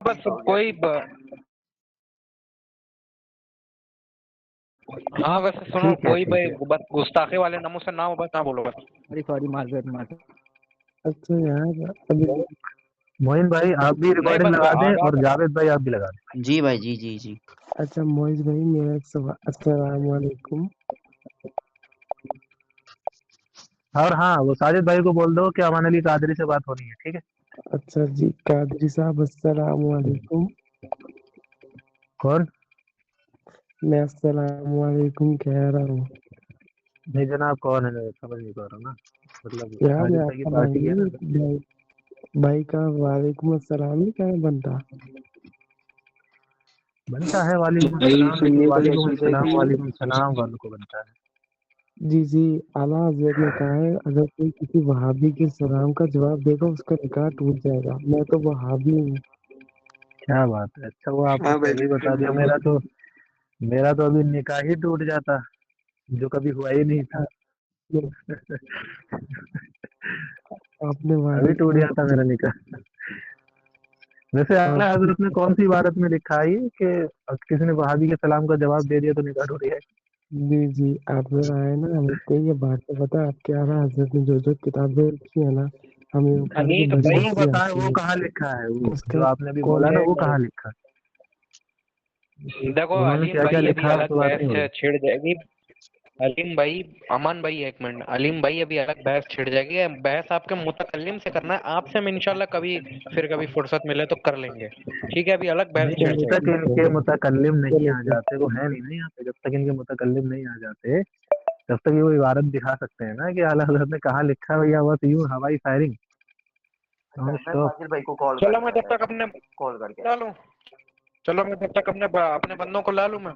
بس کوئی ہاں ویسے سنو کوئی بھائی بس گستاخی والے ناموں سے نہ بس نہ بولو بس. سوری معذرت. اچھا یار معین بھائی آپ بھی ریکارڈنگ لگا دیں اور جاوید بھائی آپ بھی لگا دیں. جی بھائی جی جی جی. اچھا معز بھائی میرا ایک سوال. السلام علیکم. اور ہاں وہ ساجد بھائی کو بول دو کہ امان علی قادری سے بات ہونی ہے. ٹھیک ہے. اچھا جی قادری صاحب السلام علیکم. کون؟ میں السلام علیکم کہہ رہا ہوں. نہیں جناب کون ہے سمجھ نہیں پا رہا نا. مطلب یار ساجد آپ بھائی کی کا پارٹی ہے نا. بھائی کا وعلیکم السلام ہی کیا بنتا بنتا ہے وعلیکم السلام لیکن وعلیکم السلام وعلیکم السلام والوں کو بنتا ہے. جی جی اعلیٰ حضرت نے کہا ہے اگر کوئی کسی وہابی کے سلام کا جواب دے گا اس کا نکاح ٹوٹ جائے گا. میں تو وہابی ہوں. کیا بات ہے. اچھا وہ آپ نے پہلے ہی بتا دیا. میرا تو ابھی نکاح ہی ٹوٹ جاتا جو کبھی ہوا ہی نہیں تھا. آپ نے ابھی ٹوٹ جاتا میرا نکاح. ویسے اعلیٰ حضرت نے کون سی عبارت میں لکھا ہے کہ کسی نے وہابی کے سلام کا جواب دے دیا تو نکاح ٹوٹ گیا؟ جی جی آپ نے آئے نا ہم کو یہ بات تو پتا آپ کے اعلیٰ حضرت نے جو کتابیں لکھی ہیں نا ہمیں وہ پڑھ کے بڑی وہ ہنسی بتائیں آتی وہ ہے. کہاں لکھا ہے وہ اس جو کا آپ نے ابھی بولا نا وہ کہاں لکھا ہے. دیکھو انہوں نے علیم کیا کیا بھائی ابھی لکھا ہے اس الگ پہ بات نہیں بحث ہو رہی. چھڑ جائے گی. علیم بھائی امان بھائی ایک منٹ. علیم بھائی ابھی الگ بحث چھڑ جائے گی. بحث آپ کے متکلم سے کرنا ہے. آپ سے ہم انشاءاللہ کبھی فرصت ملے تو کر لیں گے. ٹھیک ہے ابھی الگ بحث چھڑ جب جائے تک گی. ان کے متکلم نہیں آ جاتے وہ ہے نہیں نا یہاں پہ. جب تک ان کے متکلم نہیں آ جاتے تب تک یہ وہ عبارت دکھا سکتے ہیں نا کہ اعلیٰ حضرت نے کہاں لکھا ہے. بھیا بس یوں ہوائی فائرنگ. چلو میں جب تک اپنے لا لوں. چلو میں جب تک اپنے بندوں کو لا لوں میں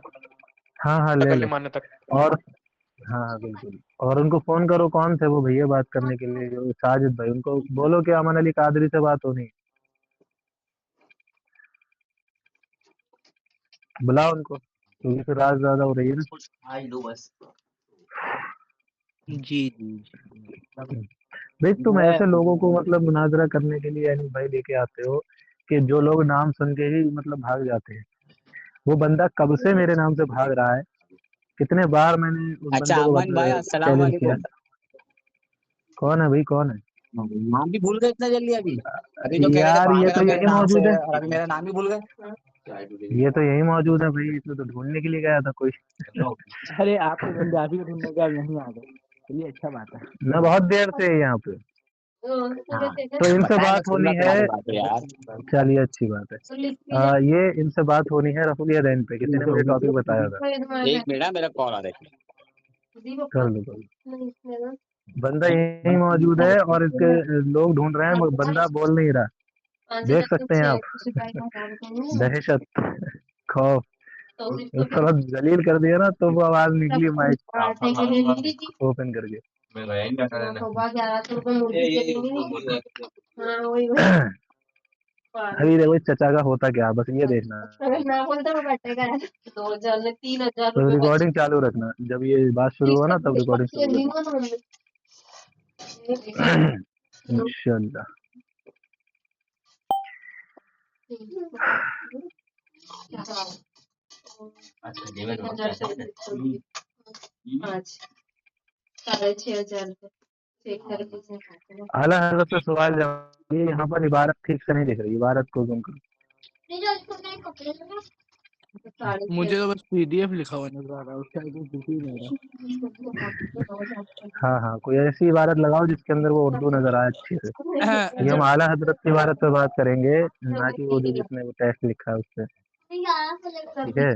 ہاں لے لو. متکلم آنے تک. اور ہاں بالکل. اور ان کو فون کرو کون تھے وہ بھیا بات کرنے کے لیے جو ساجد بھائی. ان کو بولو کہ امان علی قادری سے بات ہونی. بلاؤ ان کو کیونکہ پھر رات زیادہ ہو رہی ہے نا. جی جی بھائی تم ایسے لوگوں کو مطلب مناظرہ کرنے کے لیے یعنی بھائی لے کے آتے ہو کہ جو لوگ نام سن کے ہی مطلب بھاگ جاتے ہیں. وہ بندہ کب سے میرے نام سے بھاگ رہا ہے. کتنے بار میں نے اس اچھا بندے کو امن بھائی السلام چیلنج کیا. علیکم. کون ہے بھائی کون ہے نام بھی بھول گئے اتنا جلدی. ابھی تو کہہ رہے تھے یار؟ بھاگ یہ رہا تو میرے یہی نام سے موجود ہے. اور ابھی میرا نام بھی بھول گئے. یہ تو یہی موجود ہے بھائی. اس میں تو ڈھونڈنے کے لیے گیا تھا کوئی. ارے آپ کے بندے آپ ہی کو ڈھونڈنے کے نہیں آ گئے. چلیے اچھا بات ہے. میں بہت دیر سے یہاں پہ تو ان سے بات ہونی ہے. چلیے اچھی بات ہے. یہ ان سے بات ہونی ہے رفع الیدین پہ. کسی نے مجھے ٹاپک بتایا تھا. ایک منٹ میرا کال آ رہا ہے. کر لو. بندہ یہی موجود ہے اور اس کے لوگ ڈھونڈ رہے ہیں. بندہ بول نہیں رہا. دیکھ سکتے ہیں آپ. دہشت خوف تھوڑا ذلیل کر دیا نا تو وہ آواز نکلی مائک اوپن کر کے. ابھی دیکھو چچا کا ہوتا کیا بس یہ دیکھنا. تو ریکارڈنگ چالو رکھنا. جب یہ بات شروع ہو نا تب ریکارڈنگ شروع رکھنا انشاءاللہ. اعلیٰ حضرت سے سوال جواب. یہاں پر عبارت ٹھیک سے نہیں دکھ رہی. عبارت کو گم کرو. مجھے تو بس PDF لکھا ہوا نظر آ رہا ہے. اس کا کچھ نہیں ہاں کوئی ایسی عبارت لگاؤ جس کے اندر وہ اردو نظر آئے اچھے سے. یہ ہم اعلیٰ حضرت کی عبارت پہ بات کریں گے نہ کہ وہ جس نے وہ ٹیکسٹ لکھا ہے اس پہ. ٹھیک ہے.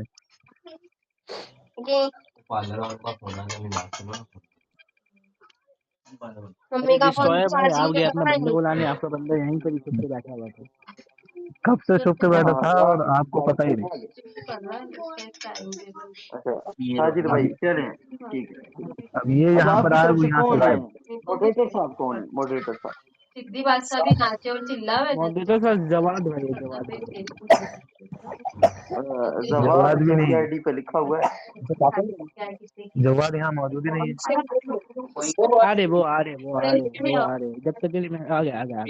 بھائی آپ گئے اپنے بندے کو لانے. آپ کا بندہ یہیں پر چھپ کے بیٹھا ہوا تھا. کب سے چھپ کے بیٹھا تھا اور آپ کو پتہ ہی نہیں. اب یہ یہاں پر آئے وہ یہاں سے غائب. موڈریٹر صاحب کون ہے؟ موڈریٹر صاحب सिद्धि बादशाह भी नाचे और चिल्लावे मोदी तो सर जवाब भाई है, जवाब जवाब भी नहीं है। आईडी पे लिखा हुआ है। जवाब यहाँ मौजूद ही नहीं है। आ रहे वो आ रहे जब तक के लिए मैं आ गया जवाब।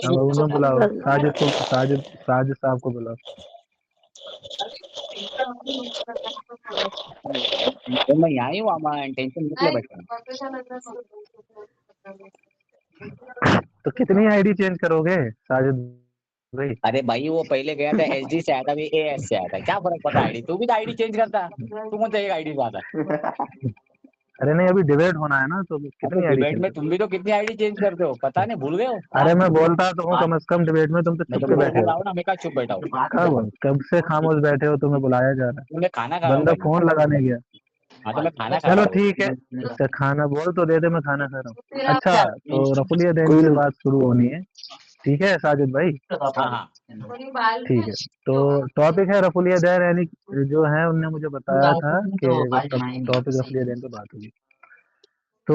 अब उन्हें बुलाओ, साजिद साहब को बुलाओ। तो मैं यहाँ ही हूँ अमन, टेंशन मत ले बेटा। तो कितनी आईडी चेंज करोगे साजिद भाई? अरे भाई वो पहले गया था एसडी से आया था, अभी एएस से आया था, क्या फर्क पड़ता है आईडी? तू भी तो आईडी चेंज करता, तू कौन सा एक आईडी पे आता? अरे नहीं, अभी डिबेट होना है ना, तो कितनी आईडी डिबेट में तुम भी तो कितनी आईडी चेंज करते हो, पता नहीं, भूल गए हो? अरे मैं बोलता तो हूँ कम से कम डिबेट में, तुम तो मैं चुप तो के बैठे हो। बोला ना, मैं क्या चुप बैठा हूँ? कब से खामोश बैठे हो, तुम्हें बुलाया जा रहा मैं खाना खा है, रहा हूँ बंदा भाई। फोन लगाने गया। हाँ तो मैं खाना खा चलो रहा हूँ। ठीक है, तो खाना बोल तो दे दे, मैं खाना खा रहा हूँ। अच्छा, तो रफुलिया दैन से बात शुरू होनी है, ठीक है साजिद भाई? हाँ ठीक है, तो टॉपिक है रफुलिया दैन, यानी जो है उनने मुझे बताया था कि टॉपिक रफुलिया दैन पे बात होगी। तो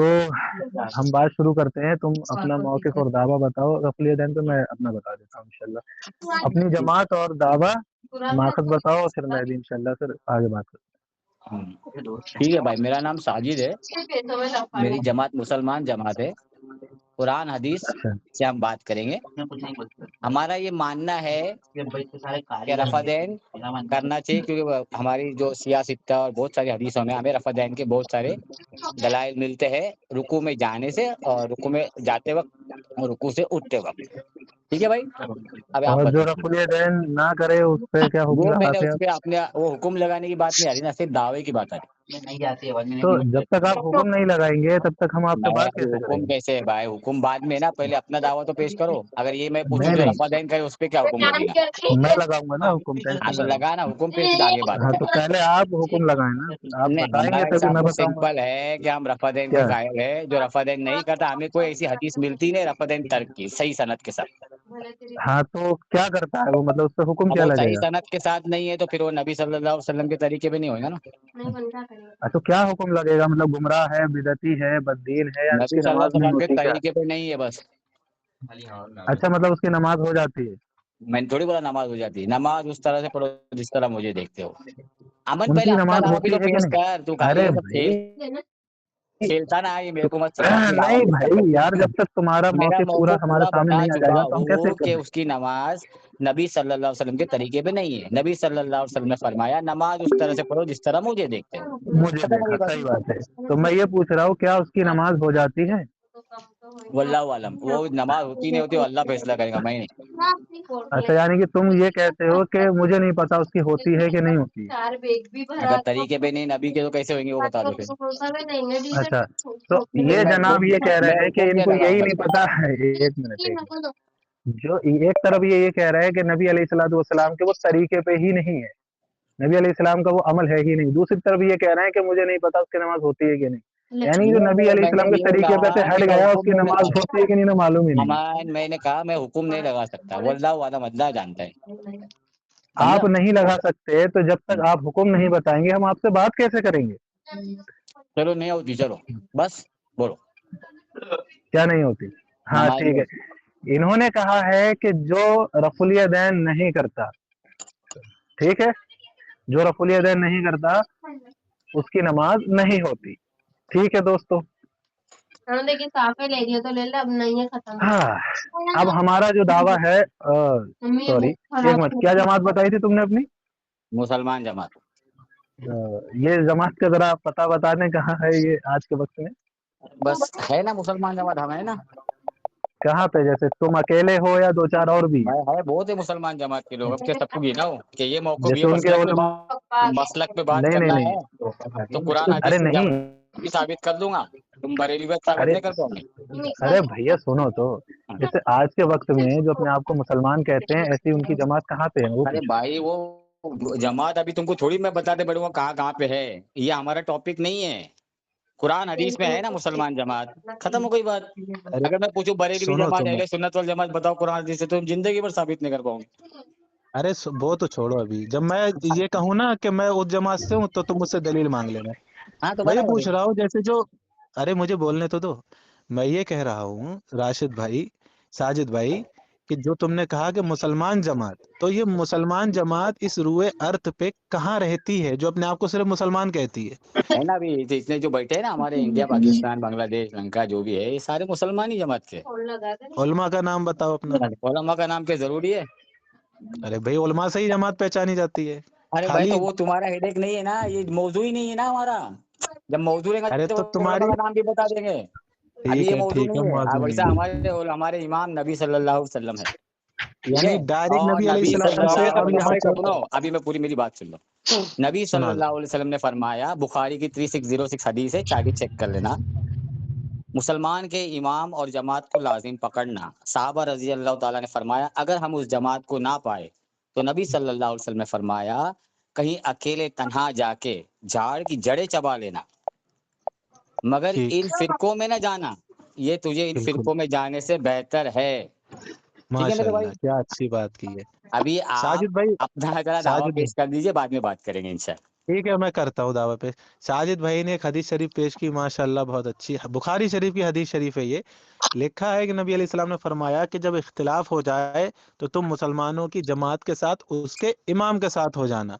हम बात शुरू करते हैं। तुम अपना मौक़िफ़ और दावा बताओ रफुलिया दैन पे, मैं अपना बता देता हूँ इंशाल्लाह। अपनी जमात और दावा माखज़ बताओ, फिर मैं भी इंशाल्लाह फिर आगे बात करता ठीक है भाई, मेरा नाम साजिद है, मेरी जमात मुसलमान जमात है। कुरान हदीस से हम बात करेंगे। हमारा ये मानना है कि रफ़ादैन करना चाहिए, क्योंकि हमारी जो सियासत और बहुत सारी हदीसों में हमें रफ़ादैन के बहुत सारे दलाइल मिलते हैं, रुकू में जाने से और रुकू में जाते वक्त और रुकू से उठते वक्त। ठीक है भाई, अब आप और जो बताओ। रफुलिया दैन ना करे उस पे क्या हुक्म वो मैंने लगाते उस हैं? पे अपने वो हुक्म लगाने की बात नहीं आ रही ना, सिर्फ दावे की बात आ रही। तो जब तक आप हुक्म नहीं लगाएंगे तब तक हम आपसे बात भाई कैसे हुक्म करेंगे? कैसे है भाई? हुक्म बाद में ना, पहले अपना दावा तो पेश करो। अगर ये मैं पूछूं नहीं जो नहीं, रफ़ादैन करे उस पे क्या हुक्म लगेगा? मैं लगाऊंगा ना हुक्म, हाँ टेंशन तो ना लो। लगाना हुक्म, फिर आगे बात हाँ, करें। तो पहले आप हुक्म लगाए ना, आप नहीं, बताएंगे हमारा तभी हिसाब मैं तो बताऊंगा। सिंपल है कि हम रफ़ादैन के क्या? कायल है। जो रफ़ादैन नहीं करता, हमें कोई ऐसी हदीस मिलती नहीं रफ़ादैन तर्क की सही सनद के साथ। हाँ, तो क्या करता है वो, मतलब उस पे हुक्म अब क्या वो सही लगेगा? सनद के साथ नहीं है तो फिर वो नबी सल्लल्लाहु अलैहि वसल्लम के तरीके पे नहीं होगा ना। तो क्या हुक्म लगेगा, मतलब गुमराह है, बिदती है, बददीन है, या नबी उसकी सल्लल्लाहु नमाज अलैहि नहीं वसल्लम के होती क्या? तरीके पे नहीं है बस। अच्छा, मतलब उसकी नमाज हो जाती है? मैंने थोड़ी बोला नमाज हो जाती है। नमाज उस तरह से पढ़ो जिस तरह मुझे देखते हो। अमन पहले उनकी अपना नमाज दावा भी होती तो है कि पेश नहीं? कर, तू खाली अरे ये सब भाई, खेलता ना, ये मेरे को मत सिखा, अपनी दावा नहीं पेश कर भाई यार, जब तक तुम्हारा मेरा मौक़िफ़ पूरा मौक़िफ़ हमारे पूरा सामने बता नहीं आ चुका जाएगा तो हम कैसे हूँ कि करें? उसकी नमाज नबी सल्लल्लाहु अलैहि वसल्लम के तरीके पे नहीं है। नबी सल्लल्लाहु अलैहि वसल्लम ने फरमाया नमाज उस तरह से पढ़ो जिस तरह मुझे देखते हो। मुझे खत्म हो देखा, गई बात। सही बात है। तो मैं ये पूछ रहा हूँ, क्या उसकी नमाज हो जाती है? वल्लाहु आलम, वो नमाज होती नहीं होती वो अल्लाह फैसला करेगा, मैं नहीं। अच्छा, यानी कि तुम ये कहते हो कि मुझे नहीं पता उसकी होती है कि नहीं होती है। अगर तरीके पे नहीं नबी के तो कैसे होंगे वो बता दो फिर। अच्छा, तो फिर ये जनाब ये कह मैं रहे हैं कि हुक्म नहीं इनको यही लगाऊंगा। नहीं पता है। एक मिनट, जो एक तरफ ये कह रहा है कि नबी अलैहिस्सलातु वस्सलाम के वो तरीके पे ही नहीं है, नबी अलैहिस्सलाम का वो अमल है ही नहीं। दूसरी तरफ ये कह रहे हैं कि मुझे नहीं पता उसकी नमाज होती है कि नहीं, यानी जो नबी मैंने अलैहिस्सलाम के ये तरीके पे से कहा हट कि मैं गया, हुक्म उसकी नहीं नमाज लगा, होती है कि नहीं ना मालूम ही नहीं। अमान मैंने कहा मैं हुक्म नहीं लगा सकता, वल्लाहु आलम, अल्लाह जानता है। आप समझा? नहीं लगा सकते, तो जब तक आप हुक्म नहीं बताएंगे हम आपसे बात कैसे करेंगे? चलो नहीं होती, चलो बस बोलो। क्या नहीं होती? हाँ नमाज ठीक नहीं है, होती। इन्होंने कहा है कि जो रफुल यदैन नहीं करता, ठीक है, जो रफुल यदैन नहीं करता उसकी नमाज नहीं होती। ठीक है दोस्तों, देखिए साफे ले लिया तो ले ले, अब नहीं है खत्म। हाँ, अब हमारा जो दावा है, सॉरी एक मिनट, क्या जमात बताई थी तुमने अपनी? मुसलमान जमात। ये जमात का जरा पता बताने कहाँ है ये आज के वक्त में? बस है ना मुसलमान जमात, हम है ना कहाँ पे, जैसे तुम अकेले हो या दो चार और भी हैं? है बहुत है मुसलमान जमात के लोग। अब क्या सबको गिनाओ कि ये मौक़िफ़ जैसे ये उनके मसलक पे बात नहीं नहीं करना है तो कुरान नहीं, अरे हदीस से नहीं, भी साबित कर दूंगा। तुम बरेली बात साबित अरे नहीं कर पाओगे। अरे भैया सुनो तो, जैसे आज के वक्त में जो अपने आप को मुसलमान कहते हैं, ऐसी उनकी जमात कहाँ पे है वो अरे पूछो। भाई वो जमात अभी तुमको थोड़ी मैं बताते बढ़ूंगा कहाँ कहाँ पे है, ये हमारा टॉपिक नहीं है। कुरान हदीस में है ना मुसलमान जमात, खत्म हो गई बात। अरे अगर मैं पूछूं बरेलवी सुनो जमात, सुनो, अहले सुन्नत वल जमात बताओ कुरान हदीस से, तो तुम जिंदगी भर साबित नहीं कर पाओगे। अरे वो तो छोड़ो। अभी जब मैं ये कहूँ ना कि मैं उस जमात से हूँ तो तुम मुझसे दलील मांग लेना। हाँ तो मैं ये बता पूछ रहा हूँ, जैसे जो, अरे मुझे बोलने तो दो। मैं ये कह रहा हूँ राशिद भाई, साजिद भाई, कि जो तुमने कहा कि मुसलमान जमात, तो ये मुसलमान जमात इस रुए अर्थ पे कहाँ रहती है जो अपने आप को सिर्फ मुसलमान कहती है? ना अभी इतने जो बैठे हैं ना हमारे इंडिया, पाकिस्तान, बांग्लादेश, लंका, जो भी है, ये सारे मुसलमान ही जमात के। उलमा का नाम बताओ अपना। उलमा का नाम क्या जरूरी है? अरे भाई, उलमा से ही जमात पहचानी जाती है। अरे भाई, खाली तो वो तुम्हारा हेडेक नहीं है ना, ये मौजू ही नहीं है ना हमारा। जब मौजू रहेगा अरे तो तो उलमा तुम्हारी, का नाम भी बता देंगे। अभी ठीक ये है मौजू ठीक है, नहीं है। मौजूद वैसा नहीं हमारे इमाम नबी सल्लल्लाहु अलैहि वसल्लम है, है। ठीक यानी है। डायरेक्ट और नबी नबी अलैहिस्सलाम से सल्लल्लाहु अब अलैहि यहाँ वसल्लम, चल। सुनो अभी मैं पूरी मेरी बात सुन लो। नबी सुना दो। सल्लल्लाहु अलैहि वसल्लम ने फरमाया, बुखारी की 3606 हदीस है, चाबी चेक कर लेना। मुसलमान के इमाम और जमात को लाजिम पकड़ना। साहबा रजी अल्लाह ताला ने फरमाया, अगर हम उस जमात को ना पाए तो नबी सल्लल्लाहु अलैहि वसल्लम ने फरमाया, कहीं अकेले तन्हा जाके झाड़ की जड़ें चबा लेना, मगर ठीक, इन फिरकों में न जाना। ये तुझे इन बिल्कुल, फिरकों में जाने से बेहतर है। ठीक है मेरे भाई। माशाल्लाह, क्या अच्छी बात की है। अभी आप साजिद भाई, अपना जरा दावा साजिद भाई, पेश कर दीजिए, बाद में बात करेंगे इंशाल्लाह। ठीक है मैं करता हूँ दावा पे। साजिद भाई ने एक हदीस शरीफ पेश की, माशाल्लाह बहुत अच्छी, बुखारी शरीफ की हदीस शरीफ है ये। लिखा है कि नबी अलैहि सलाम ने फरमाया कि जब इख्तिलाफ हो जाए तो तुम मुसलमानों की जमात के साथ उसके इमाम के साथ हो जाना।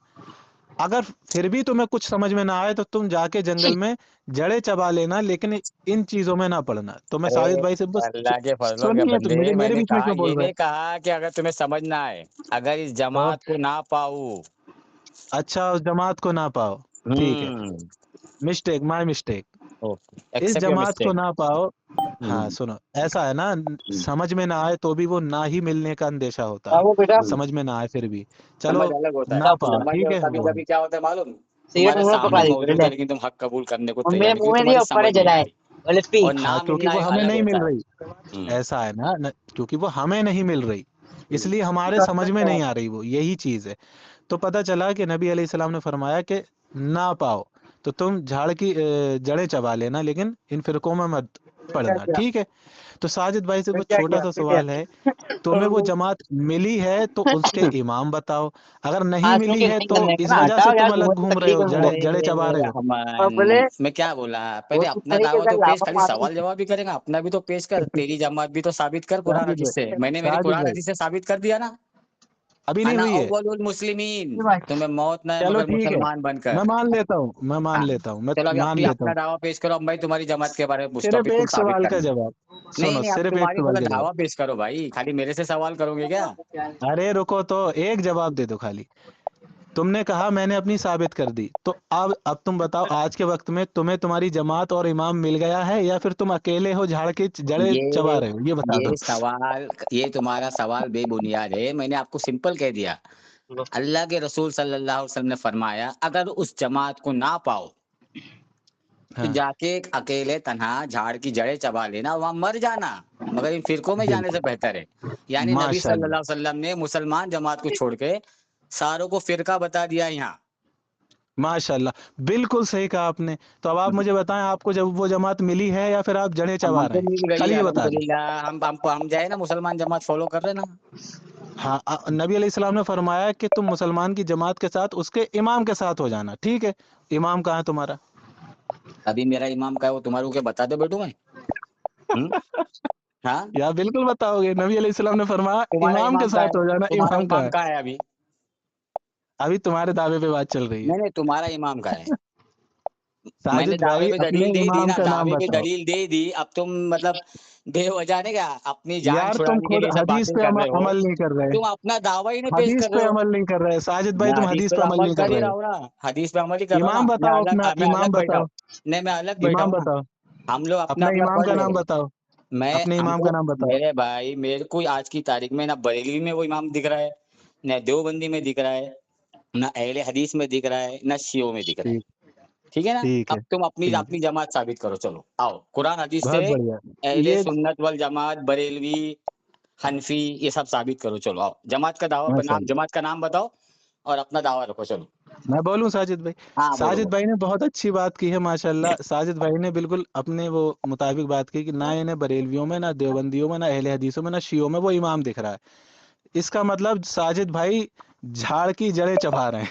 अगर फिर भी तुम्हें कुछ समझ में ना आए तो तुम जाके जंगल में जड़ें चबा लेना, लेकिन इन चीजों में ना पड़ना। तो मैं अरे साजिद भाई से बस अल्लाह के फजलों के सुनिए, तो बंदे, मेरे मैंने बीच में कहा, क्यों ये बोल रहे नहीं हैं? कहा कि अगर तुम्हें समझ ना आए, अगर इस तो जमात को ना पाऊं। अच्छा, उस जमात को ना पाओ, ठीक है, हम्म। Mistake, my mistake. ओके, इस एक्सेप्ट योर जमात को मिस्टेक। ना पाओ। हाँ सुनो, ऐसा है ना, समझ में ना आए तो भी वो ना ही मिलने का अंदेशा होता है। बाबू बेटा समझ में ना आए फिर भी चलो समझ अलग होता है। ना पाओ, समझ ठीक है कभी वो है। कभी क्या होता है मालूम? सिगरेट तुम्हारे मुंह में पका सामने दी मौजूद ले है, लेकिन तुम हक कबूल करने को मुंह तैयार में नहीं, मुंह क्योंकि में नहीं तुम्हारी ऊपर समझ नहीं जलाए आ रही। एलएसपी और हाँ, ना क्योंकि मिलना वो एक हमें अलग नहीं मिल होता है। रही। ऐसा है ना, क्योंकि वो हमें नहीं मिल रही, इसलिए हमारे समझ में नहीं आ रही, वो यही चीज है। तो पता चला कि नबी अलैहि सलाम ने फरमाया कि ना पाओ तो तुम झाड़ की जड़ें चबा लेना, लेकिन इन फिरकों में मत पड़ना, ठीक है। तो साजिद भाई से वो क्या छोटा किया सा फिर क्या सवाल है, तुम्हें वो जमात मिली है तो उसके इमाम बताओ, अगर नहीं आंसू मिली की है नहीं तो करने का इस ना वजह से हटाओ यार तुम अलग मुंह से घूम रहे तकलीफ हो, है मुंह जड़े में जड़े चबा अरे रहे हो। और बोले रहमान, मैं क्या बोला, वो पहले किस अपना तरीके दावा से तो पेश, लाफा खाली मारते सवाल जवाब भी करेगा, अपना भी तो पेश कर। तेरी जमात भी तो साबित कर कुरान साजिद हदीस से। भाई, मैंने मेरी साजिद कुरान भाई, हदीस से साबित कर दिया ना। अभी नहीं अना हुई है। अव्वलुल मुस्लिमीन, हैं। तुम्हें मौत न है चलो मगर ठीक है, मुसलमान मैं बनकर। मान लेता हूँ, मैं मान हाँ, लेता हूँ, मैं चलो अभी मान अपनी लेता अपना हूँ। दावा पेश करो। अब भाई तुम्हारी जमात के बारे में उस सिर्फ टॉपिक तुम एक साबित सवाल का करना। जवाब, नहीं सुनो, नहीं, अब सिर्फ एक तुम्हारी सवाल पहले का जवाब। दावा पेश करो भाई, खाली मेरे से सवाल करोगे क्या? अरे रुको, तो एक जवाब दे दो खाली। तुमने कहा मैंने अपनी साबित कर दी, तो अब तुम बताओ, आज के वक्त में तुम्हें तुम्हारी जमात और इमाम मिल गया है या फिर तुम अकेले हो, झाड़ के जड़े चबा ये रहे हो, ये बता दो। ये सवाल, ये तुम्हारा सवाल बेबुनियाद है। मैंने आपको सिंपल कह दिया। अल्लाह के रसूल सल्लल्लाहु अलैहि वसल्लम ने फरमाया, अगर उस जमात को ना पाओ तो हाँ, जाके अकेले तन्हा झाड़ की जड़ें चबा लेना, वहां मर जाना, मगर इन फिरकों में जाने से बिल्कुल, बेहतर है। यानी नबी माशाल्लाह, सल्लल्लाहु अलैहि वसल्लम ने मुसलमान जमात को छोड़ के सारों को फिरका बता दिया यहाँ। माशाल्लाह, बिल्कुल सही कहा आपने। तो अब आप मुझे बताएं, आपको जब वो जमात मिली है या फिर आप जड़ें अब चबा रहे हमको हैं, मिल गई खाली है ये बता दें। अल्हम्दुलिल्लाह। हम जाए ना मुसलमान जमात फॉलो कर रहे ना। हाँ, नबी अलैहिस्सलाम ने फरमाया कि तुम मुसलमान की जमात के साथ उसके इमाम के साथ हो जाना, ठीक है। इमाम कहाँ है तुम्हारा? अभी मेरा इमाम का है, वो तुम्हारे को क्या बता दे बैठू मैं? हम्म। हाँ, या बिल्कुल बताओगे, नबी अलैहिस्सलाम ने फरमाया तुम्हारा इमाम के इमाम का है, साथ हो जाना, तुम्हारा इमाम कहाँ इमाम है? का है अभी। अभी तुम्हारे दावे पे बात चल रही है। नहीं नहीं, तुम्हारा इमाम का है। मैंने साजिद दावे भाई, पे अपने दलील दे दी इमाम ना, का नाम दावे पे बताओ। दलील दे दी। अब तुम मतलब बेवजह ने क्या अपनी जान यार तुम छुड़ाने के खुद लिए सब हदीस बातें पे कर रहे हो। अमल नहीं कर रहे, तुम अपना दावा ही नहीं पेश हदीस कर रहे पे हो। अमल नहीं कर रहे, साजिद भाई मैं तुम हदीस हदीस पे पे अमल अमल नहीं कर कर ही रहे रहा हो। हूँ ना, हदीस पे अमल ही कर रहा हूँ इमाम ना। बताओ अपना, मैं इमाम अलग बैठा बताओ, हूँ। नहीं, मैं अलग बैठा इमाम हूँ ना। बताओ, हम लोग अपना अपने अपना इमाम पढ़ का ले नाम रहे हैं। बताओ, मैं अपने इमाम का हमको, नाम बताओ। मेरे भाई, मेरे को आज की तारीख में ना बरेलवी में वो इमाम दिख रहा है, न देवबंदी में दिख रहा है, ना अहले हदीस में दिख रहा है, ना शियों में दिख रहा है। ठीक, ठीक है ना? ठीक है, अब तुम अपनी ठीक, अपनी जमात साबित करो, चलो आओ कुरान हदीस से। बहुत बढ़िया। अहले ये सुन्नत वल जमात, बरेलवी, हनफी, ये सब साबित करो। चलो आओ, जमात का दावा नाम, माशाल्लाह, जमात का नाम बताओ और अपना दावा रखो, चलो। मैं बोलूं साजिद भाई? हाँ बोलो साजिद बोलो। भाई ने बहुत अच्छी बात की है, माशाल्लाह। साजिद भाई ने बिल्कुल अपने वो मुताबिक बात की कि ना इन्हें बरेलवियों में, ना देवबंदियों में, ना अहले हदीसों में, ना शियों में वो इमाम दिख रहा है। इसका मतलब साजिद भाई झाड़ की जड़ें चबा रहे हैं।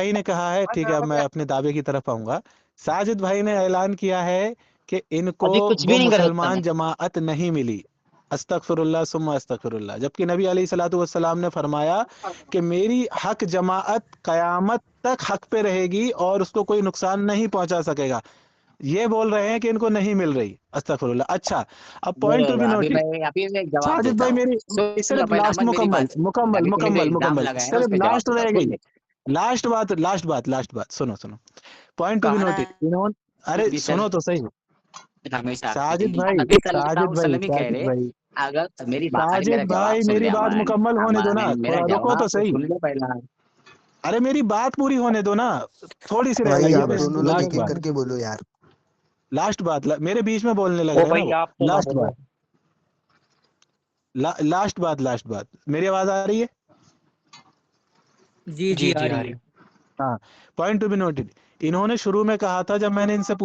بھائی نے کہا ہے، ٹھیک ہے اب میں اپنے دعوے کی طرف آؤں گا. ساجد بھائی نے اعلان کیا ہے کہ ان کو ابھی کچھ بھی وہ نہیں کر سکتا مسلمان میں. جماعت نہیں ملی. استغفر اللہ ثم استغفر اللہ. جبکہ نبی علیہ الصلوۃ والسلام نے فرمایا کہ میری حق جماعت قیامت تک حق پہ رہے گی اور اس کو کوئی نقصان نہیں پہنچا سکے گا. ये बोल रहे हैं कि इनको नहीं मिल रही, अस्तगफिरुल्लाह। अच्छा, अब पॉइंट टू बी अभी नोटेड। मैं एक जवाब साजिद देता भाई हूँ। मेरी सुन सिर्फ भाई लास्ट अमन मेरी मुकम्मल बात। मुकम्मल अभी तूने जो मुकम्मल इल्जाम मुकम्मल लगाया ना सिर्फ उस पे जवाब लास्ट देता रह हूँ। गई, सुन ले। लास्ट बात सुनो सुनो, पॉइंट टू बी कहा ना नोटेड। इन्होंने, अरे नबी सुनो तो सही, हमेशा साजिद भाई नबी साजिद सल्लल्लाहु अलैहि भाई वसल्लम ही कह साजिद रहे, भाई अगर मेरी बात, अरे मेरा साजिद जवाब भाई सुन ले मेरी बात अमन। मुकम्मल होने दो ना, अमन मेरा थोड़ा रुको तो जवाब तो सही। सुन ले पहला। अरे मेरी बात पूरी होने दो ना, थोड़ी सी रह भाई गई है आप बस, दोनों लोग लास्ट एक एक बात, करके बोलो यार। लास्ट बात मेरे बीच में बोलने लग ओ रहे हैं ना भाई वो। आप तो ना लास्ट बोलो। बात, लास्ट बात, मेरी आवाज आ रही है? जी जी जी आ जी आ रही रही है। है। हाँ, पॉइंट टू बी नोटेड। इन्होंने शुरू में कहा था, जब मैंने इनसे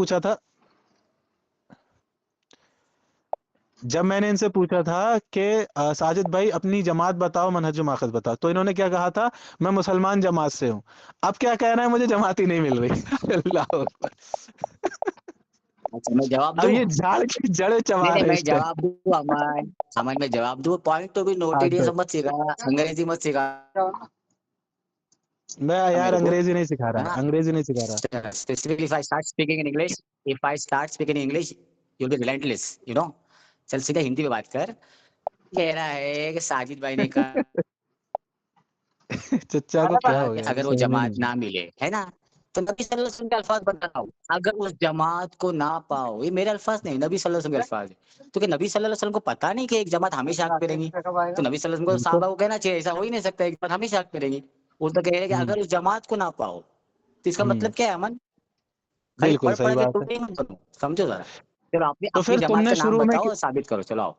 पूछा था कि साजिद भाई अपनी जमात बताओ, मनहज माखज बताओ, तो इन्होंने क्या कहा था, मैं मुसलमान जमात से हूँ। अब क्या कह रहे हैं, मुझे जमात ही नहीं मिल रही। अल्लाह अकबर। अच्छा मैं जवाब अब दूं? ये झाड़ की जड़ें चबा नहीं रहे मैं इस टाइम। जवाब दूं अमन। अमन मैं जवाब दूं, पॉइंट तो भी हाँ नोटेड, ये तो सब मत सिखा, अंग्रेजी मत सिखा मैं यार मेरे को, अंग्रेजी नहीं सिखा है रहा, ना। अंग्रेजी नहीं सिखा रहा। Specifically if I start speaking in English, if I start speaking in English, you'll be relentless, you know. चल सीधे हिंदी में बात कर। कह रहा है कि साजिद भाई ने कहा चच्चा को क्या हो कि गया, अगर वो समझ में नहीं जमात आया। ना मिले, है ना, तो नबी सल्लल्लाहु अलैहि वसल्लम के अल्फाज बता रहा हूँ, अगर उस जमात को ना पाओ, ये मेरे अल्फाज नहीं, नबी सल्लल्लाहु अलैहि वसल्लम के अल्फाज है। तो कि नबी सल्लल्लाहु अलैहि वसल्लम को पता नहीं कि एक जमात हमेशा आग पे रहेंगी? तो नबी सल्लल्लाहु अलैहि वसल्लम को तो साहबा को कहना चाहिए, ऐसा हो ही नहीं सकता, एक जमात हमेशा आग पे रहेगी। वो तो कह रहे हैं कि हम्म अगर उस जमात को ना पाओ, तो इसका हम्म, मतलब क्या है अमन? खाली बिल्कुल पढ़ सही पढ़ के बात है। टूटे मत बनो, समझो जरा। चलो अपनी तो अपनी फिर जमात तुमने का नाम शुरू में बताओ और साबित करो, चलो आओ।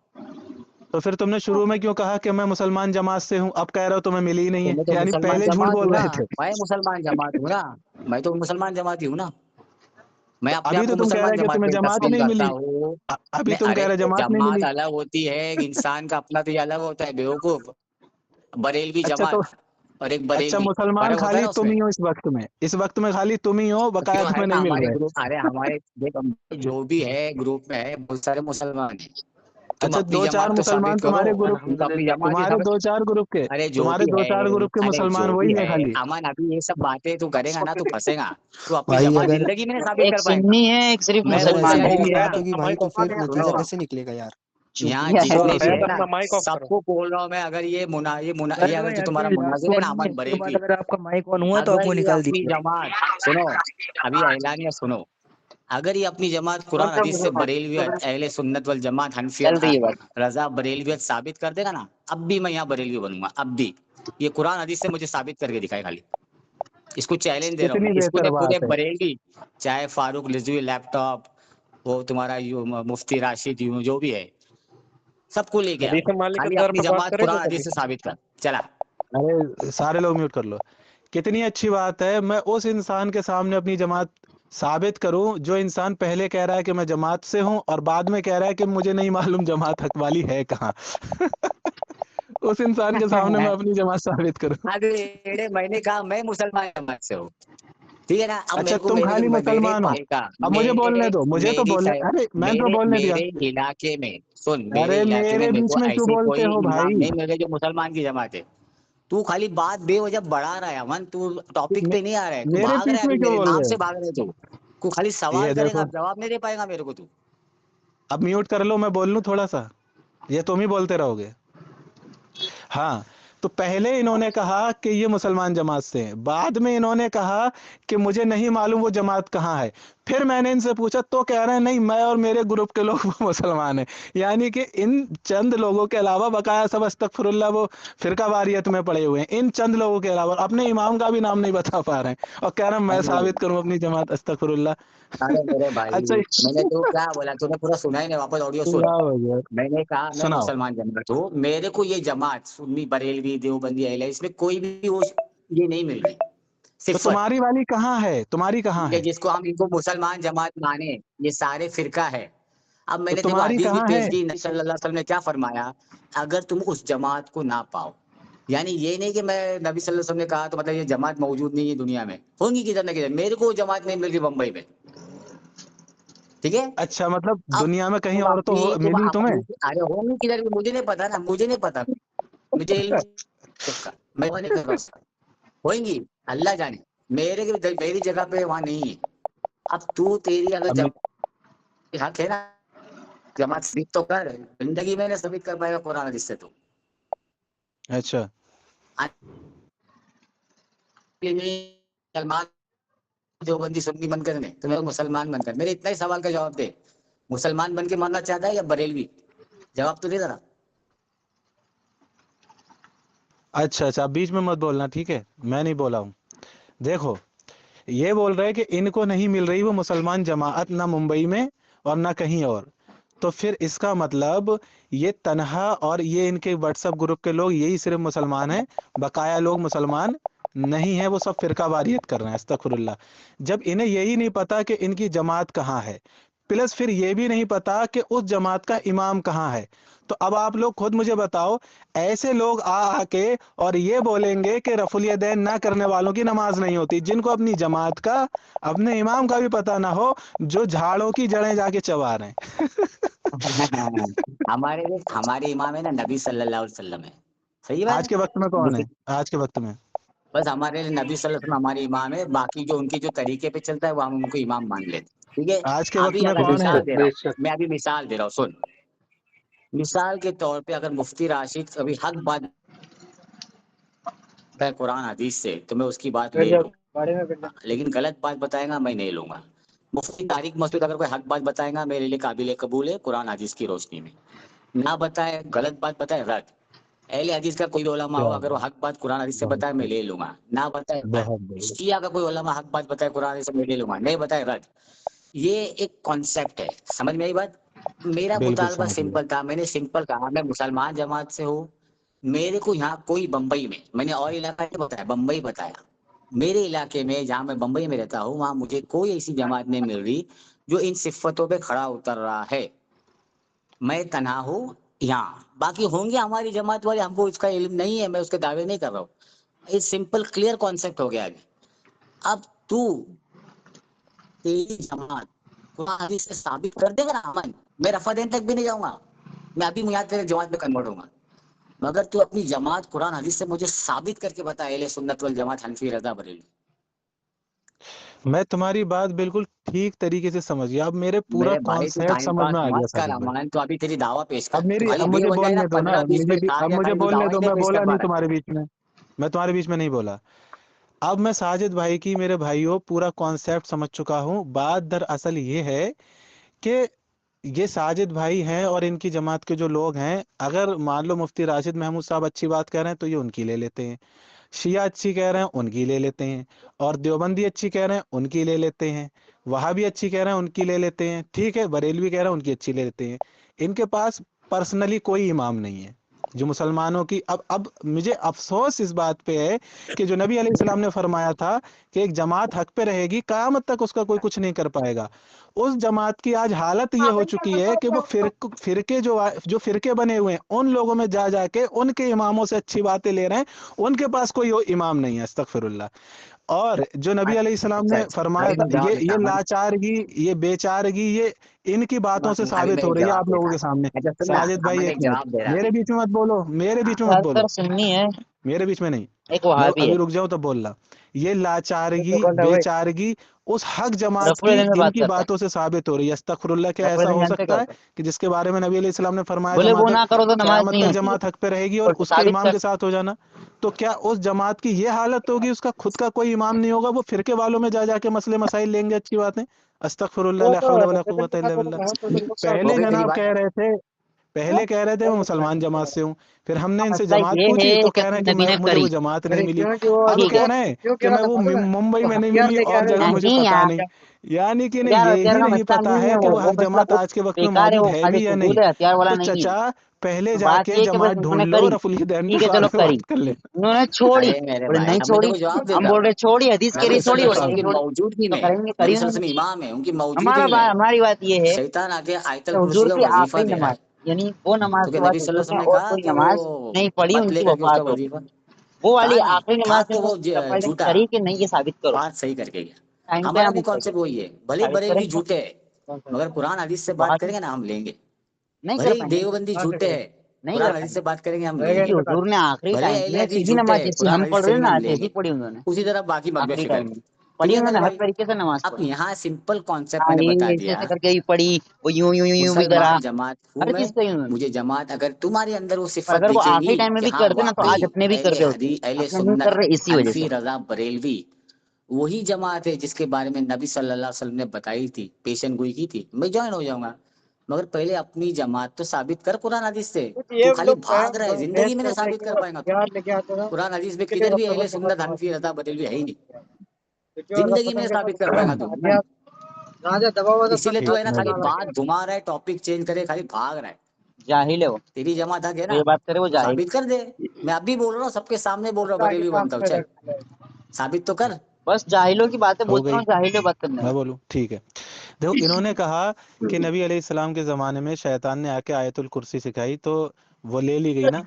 शुरू में क्यों कहा कि मैं मुसलमान जमात से हूँ, अब कह रहे हो तुम्हें मिली ही नहीं तो है, मैं तो यानी मुसलमान पहले झूठ जमात हूँ बोल ना, रहे थे। मैं मुसलमान जमात हूँ ना, मैं तो मुसलमान जमात ही हूँ ना। मैं तो अपने अभी आप तो को तुम कह मुसलमान रहे कि जमात तुम्हें में जमात ही तस्लीम नहीं करता मिली। हूँ। अभी नहीं तुम कह अरे रहे जमात नहीं जमात मिली। अलग होती है, एक इंसान का अपना तो ये अलग होता है बेवकूफ। बरेलवी अच्छा तो, जमात और एक अच्छा बरेलवी, मुसलमान फर्क होता है खाली ना तुम उसमें। ही हो इस वक्त में खाली तुम ही हो, तो बकाया क्यों है तुम्हें ना नहीं मिल हमारे रहा है। ग्रुप, अरे हमारे देख जो भी है ग्रुप में है बहुत सारे मुसलमान हैं। तुम अच्छा अपनी दो चार जमात तो मुसलमान साबित करो, तुम्हारे ग्रुप, तुम तो अपनी जमात ही साबित। अरे जो तुम्हारे भी दो है, चार ग्रुप के अरे मुसलमान जो भी वही है है खाली। अमन, अभी ये सब बातें तू करेगा ना, तू फंसेगा। तू अपनी भाई जमात अगर जिंदगी में नहीं साबित एक कर पाएगा। सुन्नी है, एक सिर्फ मैं अगर बोलता ऐसी मुसलमान है है। पूरी जितने, बात होगी भाई माइक तो ऑफ फिर करो। नतीजा सुनो, कैसे निकलेगा यार। यहाँ चूतिया है जितने भी भैया है ना, अपना माइक ऑफ करो। सबको बोल रहा हूँ मैं, अगर ये अरे अगर भाई जो आपका तुम्हारा लास्ट मुनाजिर है ना वार्निंग है, अमन इसके बाद बरेलवी, अगर आपका माइक ऑन हुआ तो अगर आपको ये निकाल अपनी दिया जाएगा। जमात, सुनो अभी ऐलानिया सुनो, अगर ये अपनी जमात कुरान हदीस से बरेलवियत, अहले सुन्नत वल जमात, चल हनफियत, रही है बात। रजा बरेलवियत साबित कर देगा ना, अब भी मैं यहाँ बरेलवी बनूंगा। अब भी ये कुरान हदीस से मुझे साबित करके दिखाए, खाली इसको चैलेंज दे रहा हूँ कितनी मैं। इसको बेहतर दे पूरे बात है। बरेलवी, चाहे फारूक रिजवी लैपटॉप, वो तुम्हारा मुफ्ती राशिद जो भी है, सबको लेके आ, हदीस मालिक के खाली दर अपनी पे बात जमात करेंगे कुरान कभी। हदीस से साबित कर, चला। अरे सारे लोग म्यूट कर लो। कितनी अच्छी बात है, मैं उस इंसान के सामने अपनी जमात साबित करूं जो इंसान पहले कह रहा है कि मैं जमात से हूं और बाद में कह रहा है कि मुझे नहीं मालूम जमात हक वाली है कहाँ। उस इंसान के सामने मैं अपनी जमात साबित करूं। अरे मैंने कहा मैं मुसलमान जमात से हूँ, ठीक है ना। अब अच्छा मेरे को तुम मेरे खाली मेरे मुसलमान हो। तरीका, अब मुझे बोलने दो, मुझे तो बोलने, अरे मैंने तो बोलने दिया। मेरे इलाके में सुन, मेरे अरे इलाके में मेरे मेरे बीच को में क्यों ऐसे बोलते कोई हो इमाम भाई? नहीं मिल रहे जो मुसलमान की जमात है। तू खाली बात बेवजह बढ़ा रहा है अमन, तू टॉपिक पे नहीं आ रहा है, तू मेरे भाग रहा बीच है, में अभी क्यों मेरे बोल नाम रहे से हो? भाग रहे तू। तू खाली सवाल ये करेगा, देखो, जवाब नहीं दे पाएगा मेरे को तू। अब म्यूट कर लो, मैं बोल लूं थोड़ा सा, ये तुम ही बोलते रहोगे। हाँ, तो पहले इन्होंने कहा कि ये मुसलमान जमात से हैं, बाद में इन्होंने कहा कि मुझे नहीं मालूम वो जमात कहाँ है। फिर मैंने इनसे पूछा तो कह रहे हैं नहीं, मैं और मेरे ग्रुप के लोग मुसलमान हैं। यानी कि इन चंद लोगों के अलावा बकाया सब अस्तगफिरुल्लाह वो फिरका वारियत में पड़े हुए हैं। इन चंद लोगों के अलावा अपने इमाम का भी नाम नहीं बता पा रहे हैं और कह रहे हैं मैं अरे साबित करूं अपनी जमात, अस्तगफिरुल्लाह। अरे मेरे भाई, अच्छा मैंने तो क्या बोला, तूने पूरा सुना ही नहीं, वापस ऑडियो सुन। क्या हो गया? मैंने कहा मैं सुनाओ। मुसलमान जमात हूँ, मेरे को ये जमात सुन्नी बरेलवी देवबंदी अहले इसमें कोई भी वो ये नहीं मिल रही, तो सिफर। तुम्हारी वाली कहाँ है, तुम्हारी कहाँ ये है? जिसको हम इनको मुसलमान जमात माने, ये सारे फिरका है। अब तो मैंने देखो तुम्हारी हदीस भी कहाँ है? पेश की, नबी सल्लल्लाहु अलैहि वसल्लम ने क्या फरमाया, अगर तुम उस जमात को ना पाओ, यानी ये नहीं कि मैं नबी सल्लल्लाहु अलैहि वसल्लम ने कहा तो मतलब ये जमात मौजूद नहीं है दुनिया में, होंगी किधर ना किधर, मेरे को वो जमात नहीं मिल रही बम्बई में, ठीक है। अच्छा मतलब अब दुनिया में कहीं तुम और तो अपनी तुम मिली तुम्हें? अपनी, अरे होंगी किधर भी मुझे नहीं पता ना, मुझे नहीं पता, मुझे इल्म इसका, मैं नहीं कर रहा, होंगी अल्लाह जाने, मेरी जगह पे वहां नहीं है, अब तू तेरी अगर अब जब हक है ना जमात सबीत तो कर, जिंदगी में नहीं सबीत कर पाएगा कुरान हदीस से तो। अच्छा सलमान देवबंदी सुन्नी बनकर नहीं, तो मेरा मुसलमान बनकर, मेरे इतना ही सवाल का जवाब दे, मुसलमान बन के मरना चाहता है या बरेलवी? जवाब तो दे जरा। अच्छा, आप बीच में मत बोलना, ठीक है? मैं नहीं बोला हूँ। देखो, ये बोल रहे हैं कि इनको नहीं मिल रही वो मुसलमान जमात, ना मुंबई में और ना कहीं और। तो फिर इसका मतलब ये तनहा और ये इनके व्हाट्सएप ग्रुप के लोग यही सिर्फ मुसलमान हैं, बकाया लोग मुसलमान नहीं है, वो सब फिरका वारियत कर रहे हैं। अस्तगफिरुल्लाह। जब इन्हें यही नहीं पता कि इनकी जमात कहाँ है, प्लस फिर ये भी नहीं पता कि उस जमात का इमाम कहाँ है, तो अब आप लोग खुद मुझे बताओ, ऐसे लोग आ आके और ये बोलेंगे कि रफुल यदैन ना करने वालों की नमाज नहीं होती, जिनको अपनी जमात का, अपने इमाम का भी पता ना हो, जो झाड़ों की जड़ें जाके चबा रहे हैं। हमारे इमाम है ना नबी सल्लल्लाहु अलैहि वसल्लम है, सही बात आज के है। वक्त में कौन है? आज के वक्त में बस हमारे लिए नबी सल्लल्लाहु अलैहि वसल्लम हमारे इमाम है, बाकी जो उनके जो तरीके पे चलता है वो हम उनको इमाम मान लेते, ठीक है। आज के वक्त अभी में अगर कौन है? मिसाल दे रहा हूँ, मैं अभी मिसाल दे रहा हूँ, सुन। मिसाल के तौर पे अगर मुफ्ती राशिद अभी हक बात है कुरान हदीस से, तो मैं उसकी बात ले लूँ, लेकिन गलत बात बताएगा मैं नहीं लूंगा। मुफ्ती तारिक मसूद अगर कोई हक बात बताएगा मेरे लिए काबिल कबूल है कुरान हदीस की रोशनी में, ना बताए गलत बात बताए रद्द। अहले हदीस का कोई उलमा हो अगर वो हक बात कुरान हदीस से बताए मैं ले लूंगा, ना बताए रद्द। शिया का कोई उलमा हक बात बताए कुरान हदीस से मैं ले लूंगा, नहीं बताए रद्द। ये एक कॉन्सेप्ट है, समझ में आई बात। मेरा बिल्कुल मुतालबा समझ गया। सिंपल था, मैंने सिंपल कहा मैं मुसलमान जमात से हूँ। मेरे को यहाँ कोई बम्बई में, मैंने और इलाका नहीं बताया, बम्बई बताया। मेरे इलाके में जहाँ मैं बम्बई में रहता हूँ वहां मुझे कोई ऐसी जमात नहीं मिल रही जो इन सिफ्फतों पे खड़ा उतर रहा है। मैं तन्हा हूँ यहाँ, बाकी होंगे हमारी जमात वाले, हमको इसका इल्म नहीं है, मैं उसके दावे नहीं कर रहा हूँ। ये सिंपल क्लियर कॉन्सेप्ट हो गया अभी। अब तू तेरी जमात कुरान हदीस से साबित कर देगा ना अमन, मैं रफा देने तक भी नहीं जाऊंगा, मैं अभी यहाँ तेरे जमात में कन्वर्ट होऊंगा। मगर तू अपनी जमात कुरान हदीस से मुझे साबित करके बता, अहले सुन्नत वल जमात हनफी रजा बरेली। मैं तुम्हारी बात बिल्कुल ठीक तरीके से समझ गया, अब मेरे पूरा मेरे भाई तू कॉन्सेप्ट टाइम समझ पास में आ गया मत कर साजिद भाई। अमन, तो अभी तेरी दावा पेश कर, अब तू मेरी, खाली अब ये मुझे हो जाए ना बोलने दो ना, 15-20 मिनट खा अब गया मुझे खाली, तू बोलने दावा ही दो, नहीं मैं पेश बोला कर पा नहीं रहा है। तुम्हारे बीच में, मैं तुम्हारे बीच में नहीं बोला। अब मैं साजिद भाई की, मेरे भाइयों, पूरा कॉन्सेप्ट समझ चुका हूँ। बात दरअसल ये है कि ये साजिद भाई हैं और इनकी जमात के जो लोग हैं, अगर मान लो मुफ्ती राशिद महमूद साहब अच्छी बात कह रहे हैं तो ये उनकी ले लेते हैं, शिया अच्छी कह रहे हैं उनकी ले लेते हैं, और देवबंदी अच्छी कह रहे हैं उनकी ले लेते हैं, वहाबी अच्छी कह रहे हैं उनकी ले लेते हैं, ठीक है, बरेलवी कह रहे हैं उनकी अच्छी ले लेते हैं। इनके पास पर्सनली कोई इमाम नहीं है जो मुसलमानों की। अब मुझे अफसोस इस बात पे है कि जो नबी अलैहिस्सलाम ने फरमाया था कि एक जमात हक पे रहेगी, क़यामत तक उसका कोई कुछ नहीं कर पाएगा, उस जमात की आज हालत ये हो चुकी है कि वो फिरके जो फिरके बने हुए हैं उन लोगों में जा जाके उनके इमामों से अच्छी बातें ले रहे हैं, उनके पास कोई इमाम नहीं है। अस्तगफिरुल्लाह। और जो नबी अलैहिस्सलाम अच्छा ने अच्छा, फरमाया अभी था, मैं जवाब देता ये अमन, लाचारगी, ये बेचारगी, ये इनकी बातों से अभी साबित मैं हो एक रही है जवाब आप लोगों देता। के सामने। अच्छा सुनना, साजिद भाई अमन एक एक मिनट, जवाब दे रहा मेरे अभी। बीच में मत बोलो, मेरे हाँ बीच में मत बोलो, ज्यादातर सुन्नी है, मेरे बीच में नहीं। एक मैं वहाबी अभी है। रुक जाऊं तो बोल रहा, ये लाचारगी बेचारगी उस हक जमात रफुल की इल्म में बात इनकी करता है, बातों से साबित हो रही है। अस्तगफिरुल्लाह। क्या रफुल ऐसा इल्म हो जानते क्या सकता है होता है? कि जिसके बारे में नबी अलैहिस्सलाम ने फरमाया बोले वो जमात हक, ना करो तो नमाज क़यामत नहीं तक होती है, जमात हक पे रहेगी और और उसके साबित इमाम कर। के साथ हो जाना, तो क्या उस जमात की ये हालत होगी, उसका खुद का कोई इमाम नहीं होगा, वो फिरके वालों में जा जाके मसले मसाइल लेंगे? अच्छी बात है। अस्तगफिरुल्लाह, ला हौला वला कुव्वता इल्ला बिल्लाह। हो पहले गई तेरी जनाब बात। कह रहे थे, पहले कह रहे थे मैं मुसलमान जमात से हूँ, फिर हमने इनसे मसला जमात ये पूछी है तो कि कह रहे हैं कि नबी मैं, ने मुझे वो करी, जमात नहीं मिली। अब ठीक कह है। रहे हैं कि मैं वो मुंबई में नहीं मिली और जगह मुझे नहीं पता यार, नहीं। यानी कि नहीं, हथियार ये हथियार ही का नहीं मसला पता नहीं है, है कि वो वो हक मसला जमात वो आज के वक्त में बेकार है, मौजूद वो है खाली भी या नहीं। कबूल है, हथियार वाला तो नहीं है। चचा, पहले बात जाके ये है कि बस जमात उन्होंने ढूंढ लो, करी, रफुल हिदैन के ठीक है बाद चलो में करी, बात कर ले। उन्होंने छोड़ी, अरे मेरे बोले भाई नहीं अब मैं छोड़ी, तेको जवाब हम देता बोल हूँ। रहे छोड़ी, हदीस कह नबी रही छोड़ी, सल्लल्लाहु बोले अलैहि वसल्लम नहीं की छोड़ी, मौजूदगी तो में, करेंगे नबी करी सल्लल्लाहु अलैहि उन्होंने। वसल्लम इमाम है, उनकी मौजूदगी में हमारी बात ये है शैतान आके आयतल कि कुर्सी हुजूर का की वजीफा आखिरी दे रहा नमाज, है। यानी वो नमाज तो के क्या बाद नबी हुजूर सल्लल्लाहु अलैहि ने वसल्लम ने और कहा कोई कि वो नमाज नहीं पढ़ी, मत ले उनकी करके उसका वफात हो गई। वजीफा? वो वाली कहा नहीं, आखिरी था नमाज तो में वो वो रफल झूठा। करी कि नहीं, ये साबित करो। बात सही करके गया। टाइम पे हमारा हम भी पूछते कॉन्सेप्ट वही है, भले ही साबित बरेलवी करेंगे, झूठे है, मगर कुरान हदीस से बात वहाबी करेंगे ना हम लेंगे। नहीं भले कर ही पाएंगे, देवबंदी झूठे है, नहीं कर कुरान हदीस पाएंगे, से बात करेंगे हम क्योंकि लेंगे। हुजूर ने आखिरी भले टाइम अहले में हदीस सीधी झूठे नमाज है, जैसी कुरान हम हदीस पढ़ से रहे हैं भी ना हम जैसी लेंगे। पढ़ी उन्होंने उसी तरह बाकी मगवे आखिरी फिकर टाइम में। पढ़ी ठीक है उन्होंने मेरे हर भाई। तरीके से नमाज अब पढ़ी। यहाँ सिंपल कॉन्सेप्ट हाँ मैंने ये बता ऐसे दिया। ऐसे करके ही पढ़ी, वो यूं भी करा, मुसलमान जमात हूँ हर मैं, चीज कही उन्होंने। मुझे जमात अगर तुम्हारे अंदर वो पर सिफत अगर वो आखिरी दिखेगी टाइम में कि भी हाँ करते ना तो आज वाकई अपने भी कर अहले रहे होते, हदीस अहले अपने नहीं कर सुन्नत रहे इसी वजह हनफी से। रजा बरेलवी, वही जमात है जिसके बारे में नबी सल्लल्लाहु अलैहि वसल्लम ने बताई थी, पेशन गोई की थी, मैं ज्वाइन हो जाऊंगा। मगर पहले अपनी जमात तो साबित कर कुरान हदीस से। तू खाली भाग रहा है, जिंदगी में नहीं साबित कर पाएगा तू। कुरान हदीस में किधर भी अहले सुन्नत हनफी रजा बरेलवी है ही नहीं, जिंदगी में साबित कर पाएगा तू। इसीलिए तू है ना खाली बात घुमा रहा है, टॉपिक चेंज करे, खाली भाग रहा है। जाहिल है वो, तेरी जमात हक है जो ना, ये बात करे वो तो जाहिल। साबित कर दे। मैं अभी बोल रहा हूँ, सबके सामने बोल रहा हूँ, बरेलवी बनता हूँ, चल साबित तो कर। बस जाहिलों की बातें हो बोलता गई, हूँ, जाहिलों बात करने मैं वाला। बोलूं? ठीक है। देखो, इन्होंने कहा कि नबी अलैहिस्सलाम के ज़माने में शैतान ने आके आयतुल कुर्सी सिखाई, तो वो ले ली गई ना।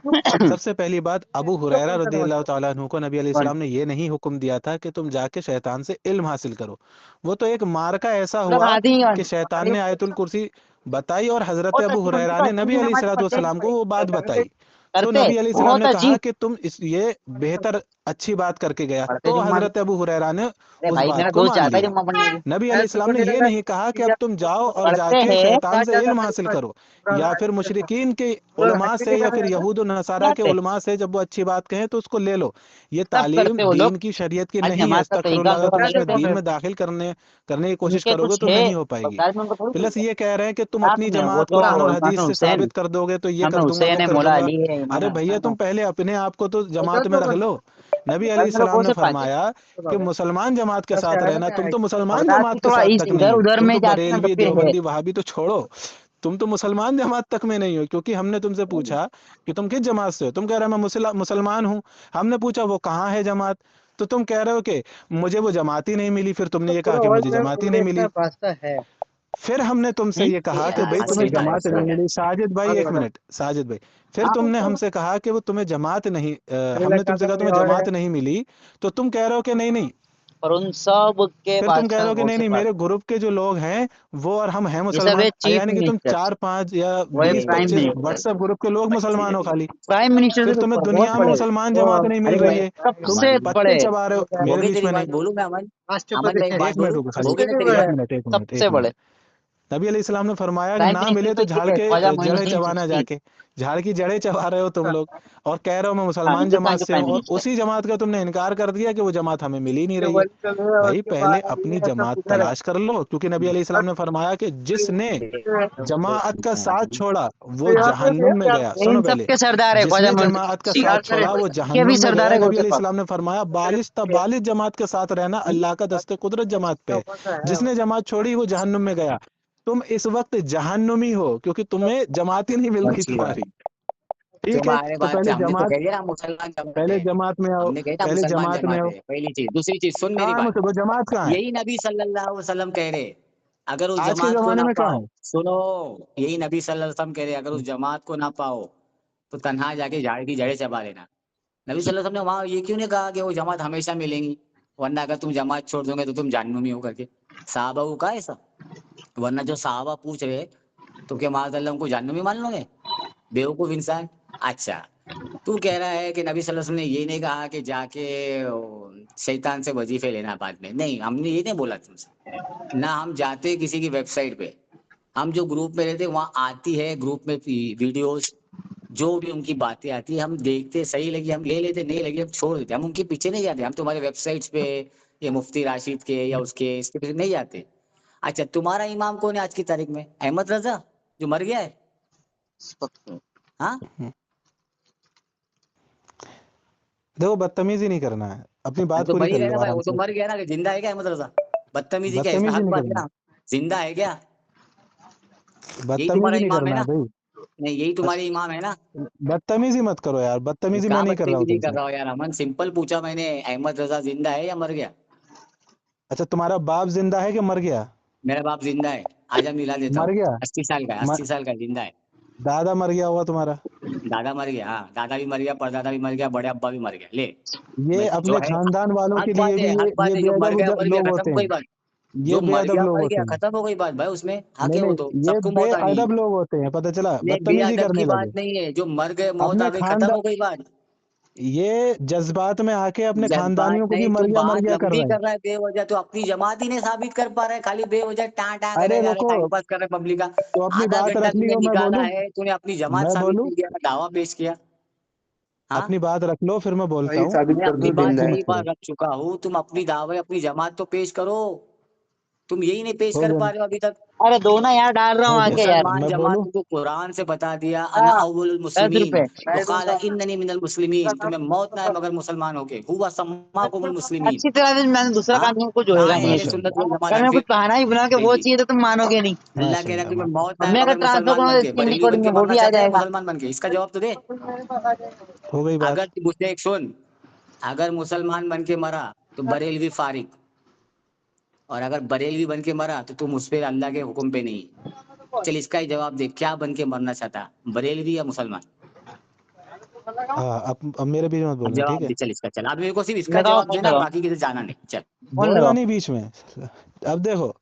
सबसे पहली बात, अबू हुरैरा रज़ियल्लाहु ताला अन्हु को नबी अलैहिस्सलाम ने ये नहीं हुक्म दिया था कि तुम जाके शैतान से इल्म हासिल करो। वो तो एक मार्का ऐसा हुआ कि शैतान ने आयतुल कुर्सी बताई और हज़रत अबू हुरैरा ने नबी अलैहिस्सलातु वस्सलाम को वो बात बताई। तो करते नबी अलैहिस्सलाम बहुत ने कहा अजीब कि तुम ये बेहतर अच्छी बात करके गया, पढ़ते तो जुम्मा भी। हज़रत अबू हुरैरा ने अरे उस भाई बात मेरा को दोस्त मान जाता है लिया। जुम्मा पढ़ने भी। नबी अलैहिस्सलाम ने ये नहीं कहा कि अब तुम जाओ और पढ़ते जाके हैं शैतान से इल्म हासिल करो, या फिर मुशरिकीन के उलमा से या फिर यहूद और नसारा के जाते उलमा से जब वो अच्छी बात कहें तो उसको ले लो। ये सब तालीम करते वो लोग। दीन की, शरीयत की आज नहीं है। नमाज का तरीका अस्तगफिरुल्लाह, अगर थोड़ा तुम इसमें गलत दीन है, में दाखिल करने की कोशिश उनके करोगे कुछ तो है, नहीं हो पाएगी। बता में उनको थोड़ी प्लस ये कह रहे हैं कि तुम साथ अपनी में वो जमात तो कुरान और इमाम हदीस से हुसैन, साबित कर दोगे तो ये इमाम कर दूंगा, वो हुसैन है, कर मौला दूंगा। अली है, इमाम अरे भैया, हसन है। तुम पहले अपने आप को तो जमात में रख लो। नबी भाई मेरे अलैहिस्सलाम को ने से फायदे, फरमाया कि मुसलमान जमात के साथ रहना। तुम तो मुसलमान अवतार की जमात के थोड़ा साथ इस तक नहीं इधर हो, उधर तुम में तो जाते ना तो बरेलवी, फिर है। देवबंदी, वहाबी तो छोड़ो, तुम तो मुसलमान जमात तक में नहीं हो। क्योंकि हमने तुमसे पूछा कि तुम किस जमात से हो, तुम कह रहे हो मैं मुसलमान हूँ। हमने पूछा वो कहाँ है जमात, तो तुम कह रहे हो कि मुझे वो जमात ही नहीं मिली। फिर तुमने ये कहा कि मुझे जमात ही नहीं मिली। फिर हमने तुमसे ये कहा कि भाई तुम्हें हासिल का है जमात नहीं उसको। मिली। साजिद भाई, एक मिनट, साजिद भाई। फिर तुमने हमसे कहा कि वो तुम्हें जमात नहीं, हमने तुमसे कहा तुम्हें जमात नहीं मिली, तो तुम कह रहे हो कि नहीं नहीं। और उन सब के फिर तुम कह रहे बादशाह हो कि गौस नहीं से नहीं, पास, मेरे ग्रुप के जो लोग हैं वो और हम हैं ये सब है मुसलमान। चीफ यानी कि तुम मिनिस्टर, 4-5 या वो है ये 20-25 प्राइम मिनिस्टर। व्हाट्सएप ग्रुप के लोग मुसलमान हो खाली। प्राइम मिनिस्टर फिर से तुम्हें ऊपर बहुत दुनिया में बड़े, मुसलमान जमात नहीं मिल अरे रही भाई, है, तुम सबसे पत्ते बड़े, चबा रहे हो। हो मेरे गई बीच तेरी में बात, नहीं। बोलूं मैं अमन? अमन मैं एक बात एक मिनट बोलूं, रुको खाली, हो गई ना तेरी एक बात? मिनट, एक मिनट, सबसे एक बड़े। मिनट। नबी अलैहिस्सलाम ने फरमाया कि प्राइम ना मिनिस्टर मिले तो तो ये झाड़ है, के ख्वाजा जड़ें मोइनुद्दीन चबाना चिश्ती। जाके। झाड़ की जड़ें चबा रहे हो तुम लोग, और कह रहे हो मैं हाँ, मुसलमान हिंदुस्तान जमात के से हूँ, प्राइम और मिनिस्टर। उसी जमात का तुमने इनकार कर दिया कि वो जमात हमें मिल ही नहीं रही है। भाई पहले अपनी जमात तलाश कर लो, क्योंकि नबी अलैहिस्सलाम ने फरमाया कि जिसने जमात का साथ छोड़ा वो जहन्नुम में गया। ये सुनो इन सब पहले, के सरदार है ख्वाजा जिसने मोइनुद्दीन जमात का चिश्ती, साथ छोड़ा वो के भी जहन्नुम में सरदार गया। है नबी गौसे पाक। अलैहिस्सलाम ने फरमाया बालिश बालिश जमात के साथ रहना अल्लाह का दस्ते कुदरत जमात पे है। जिसने जमात छोड़ी वो जहन्नुम में गया। तुम इस वक्त जहन्नुमी हो, क्योंकि तुम्हें जमात ही नहीं मिल रही अच्छी बात। तुम्हारी। ठीक है, तुम्हारे तो बात से हमने तो कह दिया ना मुसलमान जमात पहले है, जमात में आओ, हमने कहा ना पहले मुसलमान जमात में जमात आओ। है, पहली चीज। दूसरी चीज सुन मेरी कहाँ है बात, मुझे वो जमात कहाँ है? यही नबी सल्लल्लाहु अलैहि वसल्लम कह रहे, अगर उस आज के जमात को जमाने ना में कहाँ पाओ, है? सुनो, यही नबी सल्लल्लाहु अलैहि वसल्लम कह रहे, अगर उस जमात को ना पाओ तो तन्हा जाके झाड़ की जड़ें चबा लेना। नबी सल्लल्लाहु अलैहि वसल्लम ने वहां ये क्यों नहीं कहा कि वो जमात हमेशा मिलेंगी, वरना अगर तुम जमात छोड़ दोगे तो तुम जहन्नुमी हो करके? साहबा को कहा ऐसा? वरना जो साहबा पूछ रहे तो क्या माज़अल्लाह उनको जहन्नुमी मान लोगे? बेवकूफ इंसान। अच्छा, तू कह रहा है कि नबी सल्लल्लाहु अलैहि वसल्लम ने ये नहीं कहा कि जाके शैतान से वजीफे लेना बाद में, नहीं, हमने ये नहीं बोला तुमसे ना। हम जाते किसी की वेबसाइट पे, हम जो ग्रुप में रहते वहाँ आती है ग्रुप में वीडियोस, जो भी उनकी बातें आती है हम देखते, सही लगी हम ले लेते, नहीं लगी हम छोड़ देते, हम उनके पीछे नहीं जाते। हम तुम्हारे वेबसाइट्स पे या मुफ्ती राशिद के या उसके इसके पीछे नहीं जाते। अच्छा, तुम्हारा इमाम कौन है आज की तारीख में? अहमद रजा जो मर गया है? हाँ, देखो, बदतमीजी नहीं करना है, अपनी बात तो पूरी मर ही कर गया लो ना भाई, आराम वो तो से। मर गया ना, कि जिंदा है क्या अहमद रजा? बदतमीजी क्या है इसमें? बदतमीजी हक नहीं बात है करना ना, जिंदा है क्या? है, यही तुम्हारा बदतमीजी नहीं इमाम है करना है ना? भाई। नहीं, यही बस तुम्हारे इमाम है ना? बदतमीजी मत करो यार, बदतमीजी मैं कहाँ नहीं कर रहा हूँ बदतमीजी कर तुमसे। रहा हो यार अमन? सिंपल पूछा मैंने, अहमद रजा जिंदा है या मर गया? अच्छा, तुम्हारा बाप जिंदा है कि मर गया? मेरा बाप जिंदा है, आज हम मिला देता मर हूँ। गया? 80 साल का है, म, 80 साल का जिंदा है। दादा मर गया हुआ तुम्हारा? दादा मर गया, हाँ, दादा भी मर गया, परदादा भी मर गया, बड़े अब्बा भी मर गया। ले, ये मैं जो अपने है खानदान वालों के हक लिए बात भी है, हक ये बात है, जो मर बेअदब गया मर गया, लोग होते खत्म, कोई हैं। बात। ये जो बेअदब लोग मर होते गया हैं। खत्म हो गई बात भाई, उसमें हक नहीं है, वो नहीं, तो ये सबको मौत आनी है। बेअदब लोग होते हैं, पता चला? ये बदतमीजी बेअदब करने की बात लगे नहीं है, जो मर गए मौत आ अपने गई, खत्म खानदान। हो गई बात। ये जज्बात में आके अपने जज्बात खानदानियों को भी नहीं, मर तुम गया बात कर लंबी रहा है। कर रहा है बेवजह, तो अपनी जमात ही नहीं साबित कर पा रहा है, खाली बेवजह टाँ कर अरे रहे, रुको, टाइम पास कर रहे पब्लिक का। तो अपनी आधा बात घंटा रख तूने लियो, मैं निकाला बोलूं? है, तूने अपनी जमात मैं साबित बोलूं? नहीं किया, दावा पेश किया। हाँ, अपनी बात रख लो, फिर मैं बोलता भाई हूँ। साबित मैं कर अपनी दो, बात जिंदा है। कई बार रख चुका हूँ, तुम अपनी दावे अपनी जमात तो पेश करो, तुम यही नहीं पेश हो कर गया, पा रहे हो अभी तक। अरे दो ना यार, डाल रहा हूँ हो गया। आके यार। मुसलमान मैं जमात बोलूं? तुमको कुरान से बता दिया, अना अव्वलुल 10 मुस्लिमीन रुपए। वकाला इन्ननी मिनल मुस्लिमीन, तुम्हें मौत ना है मगर मुसलमान होके, हुवा सम्माकुमुल मुस्लिमीन। अच्छी तरह से मैंने दूसरा हाँ, काम तुमको जो कहाँ होएगा है नहीं अहले है। सुन्नत वल जमात अगर मैं कुछ हनफी? बहाना ही बना के वो देखिए, चाहिए तो तुम मानोगे नहीं। अल्लाह कह रहा है माशाल्लाह, तुम्हें मौत ना अब है मैं अगर मगर ट्रांसफर मुसलमान करूंगा बन तो के, स्क्रीन बरेलवी बन रिकॉर्डिंग के में वो मरना भी आ चाहते हैं जाएगा। मुसलमान बन के, इसका जवाब तो दे। हो गई बात। अगर मुझसे एक सुन, अगर मुसलमान बन के मरा तो बरेलवी फारिग, और अगर बरेलवी बन के मरा तो तुम उस पे अल्लाह के हुक्म पे नहीं। चल इसका ही जवाब दे, क्या बन के मरना चाहता, बरेलवी या मुसलमान? हाँ, अब मेरे बीच मत अब बोलना, ठीक जवाब है? दे, चल इसका, चल अब मेरे को सिर्फ इसका लगाओ जवाब फोन देना, लगाओ बाकी किधर जाना नहीं, चल। फोन बोलना लगाओ। नहीं बीच में। अब देखो,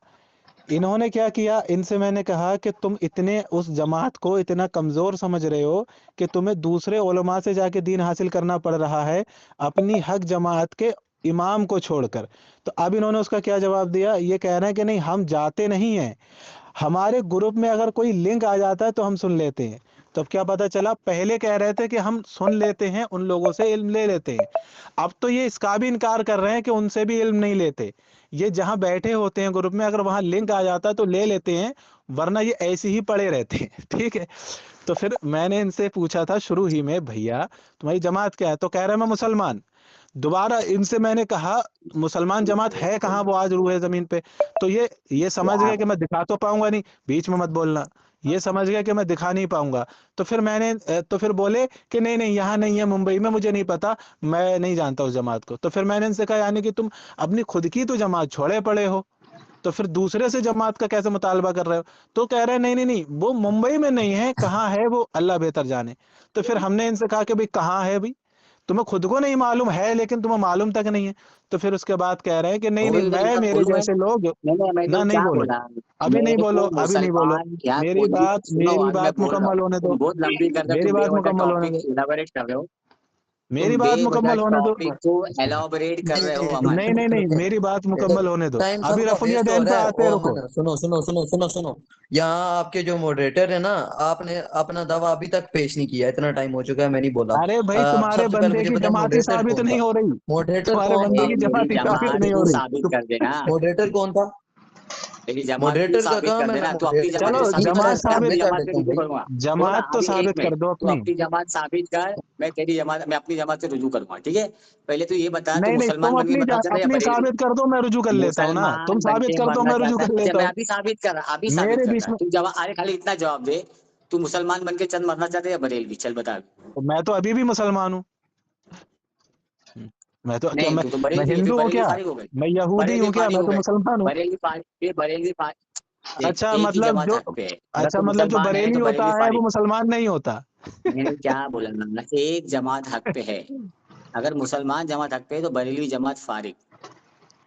इन्होंने क्या किया, इनसे मैंने कहा कि तुम इतने उस जमात को इतना कमजोर समझ रहे हो कि तुम्हें दूसरे उलमा से जाके दीन हासिल करना पड़ रहा है, अपनी हक जमात के इमाम को छोड़कर। तो अब इन्होंने उसका क्या जवाब दिया, ये कह रहे हैं कि नहीं, हम जाते नहीं हैं, हमारे ग्रुप में अगर कोई लिंक आ जाता है तो हम सुन लेते हैं। तो अब क्या पता चला, पहले कह रहे थे कि हम सुन लेते हैं, उन लोगों से इल्म ले लेते हैं, अब तो ये इसका भी इनकार कर रहे हैं कि उनसे भी इल्म नहीं लेते। ये जहां बैठे होते हैं ग्रुप में, अगर वहां लिंक आ जाता है तो ले लेते हैं, वरना ये ऐसे ही पड़े रहते हैं। ठीक है? तो फिर मैंने इनसे पूछा था शुरू ही में, भैया तुम्हारी जमात क्या है? तो कह रहे हैं मैं मुसलमान। दोबारा इनसे मैंने कहा मुसलमान जमात है कहाँ, वो आज रूह है जमीन पे? तो ये समझ गए कि मैं दिखा तो पाऊंगा नहीं, बीच में मत बोलना, ये समझ गए कि मैं दिखा नहीं पाऊंगा। तो फिर तो फिर बोले कि नहीं नहीं, यहाँ नहीं है, मुंबई में, मुझे नहीं पता, मैं नहीं जानता उस जमात को। तो फिर मैंने इनसे कहा, यानी कि तुम अपनी खुद की तो जमात छोड़े पड़े हो, तो फिर दूसरे से जमात का कैसे मुतालबा कर रहे हो? तो कह रहे हैं नहीं नहीं नहीं, वो मुंबई में नहीं है, कहाँ है वो अल्लाह बेहतर जाने। तो फिर हमने इनसे कहा कि भाई कहाँ है भाई, तुम्हें खुद को नहीं मालूम है, लेकिन तुम्हें मालूम तक नहीं है। तो फिर उसके बाद कह रहे हैं कि नहीं नहीं, बोल दे, मैं मैं मेरे बोलूं, जैसे लोग मैं ना, तो नहीं क्या बोलो, बोला, अभी नहीं मेरे बोलो, को अभी नहीं बोलो, मुसलमान या मेरी कोई भी, बात सुनो मेरी अभी मैं बात बोल रहा मुकम्मल हूँ, होने दो, तुम बहुत लंबी कर रहे हो, मेरी तुम बात बेवजह मुकम्मल होने टॉपिक दो, इलाबोरेट कर रहे हो, मेरी तुम बात बेवजह मुकम्मल होने दो। टॉपिक को एलाबोरेट कर रहे हो अमन। नहीं नहीं नहीं, मेरी बात मुकम्मल होने दो, टाइम अभी सबका रफुलिया वेस्ट हो दैन पे रहा है। आते ओ हैं, रुको। अमन, सुनो सुनो सुनो सुनो सुनो, यहाँ आपके जो मॉडरेटर है ना, आपने अपना दावा अभी तक पेश नहीं किया, इतना टाइम हो चुका है, मैं नहीं बोला। अरे भाई, तुम्हारे सबसे पहले बंदे मुझे की बताए जमात ही मॉडरेटर साबित कौन नहीं था? हो रही, मॉडरेटर तुम्हारे कौन बंदे था? की मेरी जमात ही साबित जमात नहीं हो तू रही। साबित कर देना, मॉडरेटर कौन था? मेरी जमात तू मॉडरेटर का साबित कर काम है, मैं देना, तू अपनी मॉडरेटर जमात चलो को नहीं साबित कर कर, जमात मैं सकता, मैं अपनी साबित, कर जमात से देता हूँ रुजू भाई। करूंगा। थोड़ा जमात तो अभी एक साबित कर मिनट, दो तू अपनी। अपनी जमात साबित कर, मैं तेरी जमात, मैं अपनी जमात से रुजू करूंगा, ठीक है? पहले तू ये बता, तू नहीं नहीं, मुसलमान तुम बन के मरना चाहता है या अपनी बरेलवी? साबित कर दो, मैं रुजू कर लेता हूँ ना, तुम मुसलमान बन साबित के कर दो, मरना मैं रुजू चाहता है, कर अच्छा लेता मैं हूँ। अभी साबित कर रहा, अभी साबित मेरे कर बीच रहा, में, तू जवाब, अरे खाली इतना जवाब दे, तू मुसलमान बन के चंद मरना चाहता है या बरेलवी, चल बता अभी। मैं तो अभी भी मुसलमान हूँ। मैं तो क्या, नहीं तू तो मैं बरेलवी है, फिर हिंदू हूँ बरेलवी क्या? फारिग हो गई, मैं यहूदी बरेलवी हूँ क्या? फारिग मैं हो तो गए, मुसलमान हूँ। बरेलवी फारिग, फिर बरेलवी फारिग, देख अच्छा एक ही मतलब जमात जो, हक पे है, अगर अच्छा तू मतलब जो मुसलमान है बरेली तो होता बरेलवी है वो फारिग। मुसलमान नहीं होता। मैंने क्या बोला ना, एक जमात हक पे है, अगर मुसलमान जमात हक पे है तो बरेलवी जमात फारिग।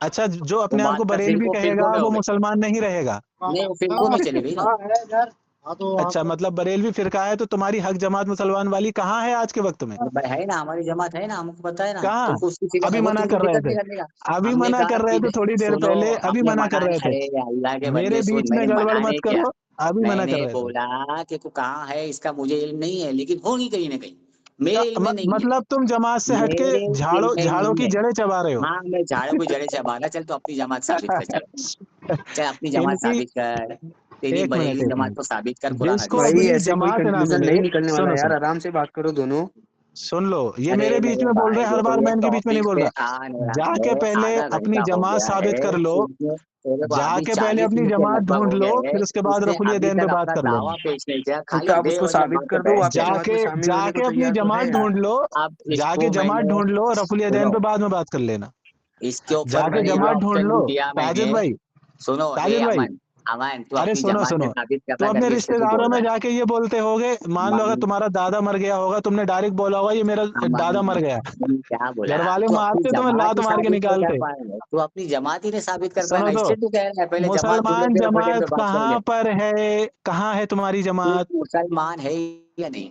अच्छा, जो वो अपने आप को बात का बरेलवी फिरकों कहेगा में हो वो गई, मुसलमान नहीं रहेगा। नहीं वो फिरकों में चले गई ना। अच्छा मतलब बरेलवी फिरका है, तो तुम्हारी हक जमात मुसलमान वाली कहाँ है आज के वक्त में? और भाई है ना, हमारी जमात है ना, हमको पता है ना, कहाँ? तुमको उसकी फिक्र, अभी वो मना तुमको कर रहे फिक्र नहीं थे, करने का। अभी हमने मना कहा कर रहे थे सीधे, थोड़ी देर सुनो, पहले, अभी हमने मना कर मना, रहे थे। अरे अल्लाह के मेरे बंदे सुन, बीच में मैंने गड़बड़ मना मत नहीं किया, करो, अभी मना कर मैंने रहे थे। बोला कि तू कहाँ है इसका मुझे इल्म नहीं है, लेकिन होगी कहीं ना कहीं, मेरे इल्म में नहीं है, मतलब तुम जमात से हटके मेरे इल्म झाड़ों में झाड़ों नहीं की है। जड़ें चबा रहे हो। हाँ मैं झाड़ों को जड़े चबाना, चल तो अपनी जमात साबित कर, चल चल अपनी जमात इनकी, साबित कर, तेरी बरेलवी एक जमात मिनट, को साबित कर कुरान जिसको हदीस से। भाई अपनी ऐसे कोई जमात ना कंक्लूजन मिले, नहीं निकलने वाला सुनो यार, सुनो, आराम से बात करो दोनों। सुन लो, ये अरे मेरे बीच मेरे में बोल रहे भाई हैं, हर बार देखो, ये मैं इनके बीच में नहीं टॉपिक बोल पे रहा। आ नहीं रहा जाके है, पहले आधा अपनी घंटा हो जमात गया साबित है, कर लो, तेरे को अभी जाके पहले 40 अपनी मिनट के जमात लगभग ढूंढ हो लो, गए हैं, फिर उसके बाद उसने रफुल अभी यदैन पे तक बात अपना कर दावा लेना। पेश नहीं किया, तो खाली आप उसको बेवजह साबित वहां पे कर दो, बहस आपकी कर रहा जमात में जाके शामिल होने को जाके अपनी तैयार तो है जमात यार। ढूंढ लो, है। अब जाके इसको जमात मैंने, ढूंढ लो, रफुल यदैन सुनो, पे बाद में बात कर लेना। इसके ऊपर जाके मैंने ये जमात ढूंढ लो, ऑप्शन भी दिया मैंने, साजिद भाई, सुनो ए साजिद भाई, अमन, अमन तू अरे अपनी सुनो जमात से सुनो, साबित तो करना अपने करके इससे तू रिश्तेदारों बोल में रहा जाके ये बोलते होगे, मान लो अगर है। तुम्हारा दादा मर गया होगा, तुमने डायरेक्ट बोला होगा ये मेरा अमन दादा मर गया, क्या बोला, घर वाले तू अपनी मारते, तुम्हें जमात लात ही मार के साबित नहीं कर निकालते। पाया, तू अपनी जमात ही नहीं साबित कर पाया सुनो ना, तो, इससे तू कह रहा है पहले जमात ढूंढो मुसलमान फिर अपने जमात पे बात करेंगे। कहाँ पर है, कहाँ है तुम्हारी तू जमात? मुसलमान है या नहीं?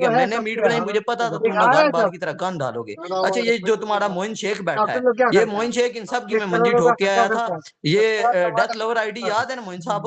ठीक है, मैंने मीट बनाई, मुझे पता था तुम लोग हर बार की तरह कान डालोगे। अच्छा ये जो तुम्हारा मोइन शेख बैठा है, ये मोइन शेख इन सब की मैं मंदी ठोक के आया था। ये डेथ लवर आईडी याद है ना मोइन साहब?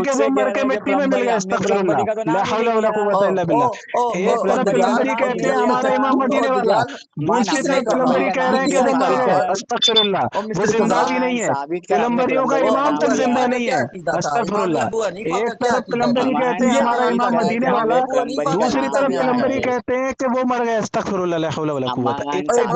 कि वो मर के मिट्टी में मिल गए, अस्तगफिरुल्लाह, ला हौला वला कुव्वता इल्ला बिल्लाह। एक तरफ प्लम्बरी कहते हैं हमारा इमाम मदीने वाला, दूसरी तरफ प्लम्बरी कह रहे हैं कि वो मर गए, अस्तगफिरुल्लाह, वो जिंदा भी नहीं है, प्लम्बरियों का इमाम तक जिंदा नहीं है, अस्तगफिरुल्लाह। एक तरफ प्लम्बरी कहते हैं हमारा इमाम मदीने वाला, दूसरी तरफ प्लम्बरी कहते हैं कि वो मर गए, अस्तगफिरुल्लाह, ला हौला वला कुव्वता।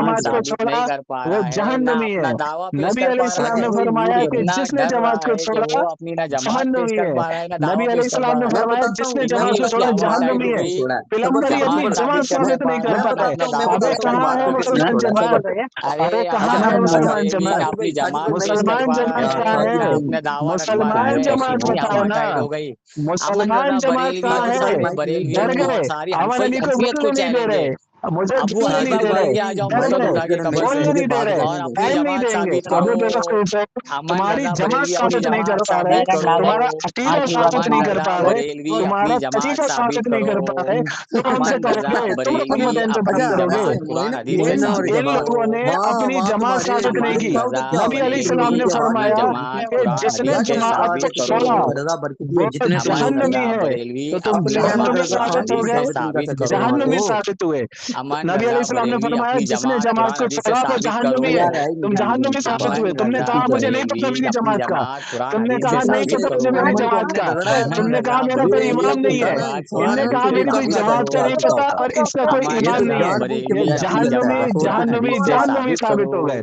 जमात को साबित छोड़ा नहीं कर पा वो रहा है, ना जहन्नमी अपना है। दावा पेश नबी कर पा अलैहिस्सलाम रहा ने है, फरमाया कि इतना जिसने डर जमात रहा को है कि छोड़ा वो अपनी ना जमात पेश जहन्नमी कर है। पा रहा है, ना दावा नबी पेश कर अलैहिस्सलाम पा ने रहा है। फरमाया बताता हूँ, जिसने मैं जमात को पुलिस छोड़ा क्या बताता हूँ, साइड जहन्नमी हो है। गई, पैगंबर ही अपनी जमात जमात साबित करने साबित नहीं कर मैं पा रहे। बताता हूँ, मैं अबे बताता हूँ, कहाँ है मार के मुसलमान देखो, मैं जमात? बताता अरे अरे कहाँ मैं है अहमद बताता मुसलमान हूँ, बरेलवी जमात? अपनी जमात भाई पेश कर मुसलमान पा रहा जमात है, कहाँ ना है? अपने दावा रख पा रहा मुसलमान है, जमात कितनी बताओ ना। अपार्टाइड हो गई। अमन मुसलमान रजा जमात बरेलवी कहाँ और है? सारे माइक बरेलवियों डर को गए? और सारी अमन अली को हनफियत को बोलने नहीं दे चैलेंज है। रहे। मुझे अबू बोलने नहीं हनीफा दे भाग रहे। के आ जाओ डर मुद्दा गए, उठा के कमर से बोलने नहीं दे रहे, और अपनी टाइम नहीं जमात देंगे। साबित करो। अबे बेवकूफ, अमन तुम्हारी रजा जमात बरेलवी अपनी साबित नहीं कर जमात पा रहे, साबित करो। तुम्हारा अकीदा साबित अमन नहीं कर रजा पा रहे, बरेलवी तुम्हारा अपनी जमात अकीदा साबित साबित नहीं करो। कर पा रहे, तुम हमसे अमन रजा करोगे, तुम अपने बरेलवी बदन से बात अपनी करोगे। जमात कुरान हदीस से मोइना और साबित इन जमात, करो। लोगों ने वाह अपनी वाह जमात तुम्हारे साबित नहीं भाई की। साहब, तो रजा क्या नबी होगा? अलैहिस्सलाम बरेलवी ने अपनी फरमाया जमात कि कुरान जिसने हदीस या से क्या जमात साबित को साबित करो, करो। छोड़ा रजा बरकती वो है, जितने अमन साबित जहन्नमी रजा है। बरेलवी तो तुम अपनी अपने यहाँ तो जमात जहन्नमी रजा कुरान साबित हो खान भी हदीस से गए, साबित नहीं कर साबित सकते करो। तुम्हारे जहन्नमी को। साबित हुए। अमन नबी रजा अलैहिस्सलाम ने बरेलवी फरमाया अपनी जिसने जमात जमात कुरान को हदीस से छोड़ा वो साबित करो। जहन्नमी है। यार है तुम जहन्नमी साबित हुए। अमन तुमने रजा कहा मुझे नहीं बरेलवी पता मेरी अपनी जमात का, जमात कुरान तुमने हदीस कहा से नहीं साबित पता करो। मुझे मेरी अमन को जमात हमने का, झगड़ा है ना, अमन तुमने कहा रजा मेरा कोई ये बरेलवी ईमान अपनी नहीं है, धड़न जमात कुरान इनने फड़न हदीस कहा से मेरी तरीका कोई से साबित आता है जमात करो। का यार, नहीं बताओ। पता और इसका कोई अमन ये तो ईमान नहीं है। रजा जानबूझ के ये बरेलवी बेइज्जती अपनी करता है, जमात बताओ कुरान तुम। हदीस से जहन्नमी साबित करो। साबित हो गए।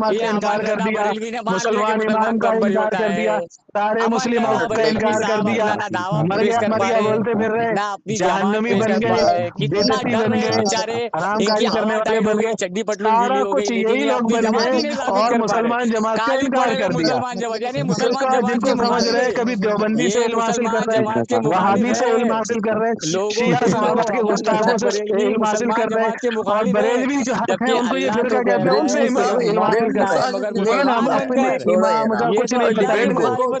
जमात ये का इनकार अमन कर रजा दिया, बरेलवी ने मान लिया कि मुसलमान मुसलमान इमाम का कब बरी इनकार होता कर दिया, है। सारे अमन मुस्लिम रजा औरत का बरेलवी इनकार कर साहब दिया, अपना ना दावा पेश कर पा मरिया रहे बोलते फिर रहे, ना अपनी जमात जहन्नमी पेश बन कर पा गए, रहे, कितना बेदती डर बन रहे हैं गए, बेचारे। इनकी हरामकारी करने हवा वाले टाइट हो बन गई, गए, चड्डी पटलून गीली सारा हो कुछ गई, लेकिन यही ये लोग अपनी बन जमात ही गए नहीं साबित और कर पा रहे। मुसलमान जमात का कालिम इनकार पड़े हुए कर दिया। मुसलमान जमात, यानी मुसलमान जिसका जमात के जिनको समझ मुखालिफ रहे, है, कभी देवबंदी से ये इल्म हासिल कर मुसलमान रहे, जमात के मुखालिफ वहाबी से इल्म है। हासिल कर रहे, लोगों शिया के सहाबा लोग के अमन रजा गुस्ताखों से बरेलवी इल्म हासिल मुसलमान कर रहे, जमात के और मुखालिफ है, बरेलवी जो हक है जबकि उनको ये अल्लाह फिरका तो कह कहते हैं, रहे उनसे हैं कि इल्म हासिल मोमिन कर रहे है हैं। मगर लेकिन हम मुसलमान अपने बनकर, इमाम का ये कुछ तो नहीं अल्लाह पता की इनको, मुखालिफत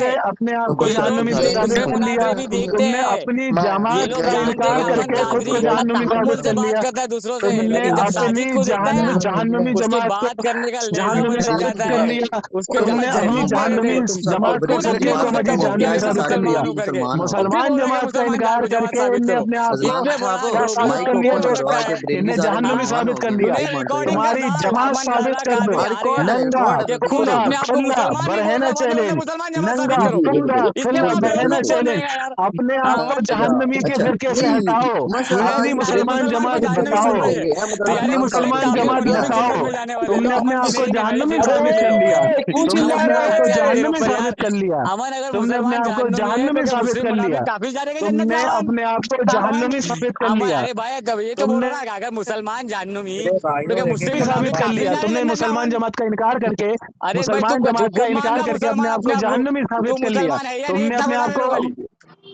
से अपने आप को ये लोग जहन्नुमी ये साबित दूसरे कर लिया। मुनाफरे भी देखते तुमने हैं, अपनी मैं ये जमात लोग का जानते हैं इनकार कि अमन करके खुद को कादरी जहन्नुमी तहम्मुल साबित से कर बात लिया। करता है दूसरों से, तुमने लेकिन जब अपनी साजिद को देखता है ना, जहन्नुमी उसके जमात बात को करने का लहजा जहन्नुमी बदल साबित जाता कर है, लिया। उसके तुमने जब अपनी जवाब मांगे जहन्नुमी तो जमात को खुद अपने फरके आप को से हमारी कबूल किया जहन्नुमी कि मैं साबित कर मुसलमान लिया। हूँ करके, अब भी मुसलमान बोल रहा है कि जमात का मुसलमान इनकार जमात करके साबित इनने करो। अपने आप को इससे बड़ा क्या साबित माइक कर को लिया खोल जो दो आज, ये इन्हें बेरोजगार जहन्नुमी मुसलमान साबित हो कर गए, लिया। तूने वही मान रहे रिकॉर्डिंग हो। का तुम्हारी था जमात अमन साबित लाला कर दो। कादरी हाँ आ रहे रिकॉर्ड हैं है, नंगा रिकॉर्ड है, कि खुद खुद खुदा खोलो। अपने आप को खल्ला मुसलमान नहीं बोल बरहना रहा, बाद में बोल रहे चैलेंज मुसलमान जमात नंगा साबित करो। खुदा इतने खल्ला बड़ा बरहना बेवकूफ कौन चैलेंज बनेगा यार। अपने हाँ आप हाँ। को जहन्नमी के अच्छा फिरके से नहीं, हटाओ। अपनी तेरी मुसलमान मुसलमान को जमात जानवी से बंदा सुन बताओ। रही है, नहीं है, तो यार अपनी भाई तू एक मुसलमान काफिर जमात मुनाफिक बताओ। खिदमत में जाने वाले, तुमने तो अपने अमन आप को मेरे नहीं मेरे जहन्नमी जेब में साबित ले कर लो, लिया। कुछ तुमने चिल्ला अपने रहे आप हो। को तेरे मेरे जहन्नमी ऊपर यार। साबित कर लिया। अमन अगर तुमने अपने मुसलमान आप को जहन्नुमी है तो जहन्नमी क्या साबित मुस्लिम कर लिया। मुनाफिक काफिर जाएगा जन्नत में तुमने अमन? अपने आप को अमन जहन्नमी साबित कर अमन लिया। अरे भाई कब ये तो बोल तुमने रहा है कि अगर मुसलमान जहन्नुमी अरे तो भाइयों क्या एक एक मुस्लिम साबित मुनाफिक कर काफिर लिया। जाएगा तुमने जन्नत में मुसलमान अमन? जमात का इनकार करके अरे भाई मुसलमान तू जमात का खुद मान इनकार रहा करके अपने मुसलमान आप अपने को आप को, जहन्नमी तू साबित कर लिया। मुसलमान है या नहीं तुमने इतना अपने बता आप मेरे को को खाली।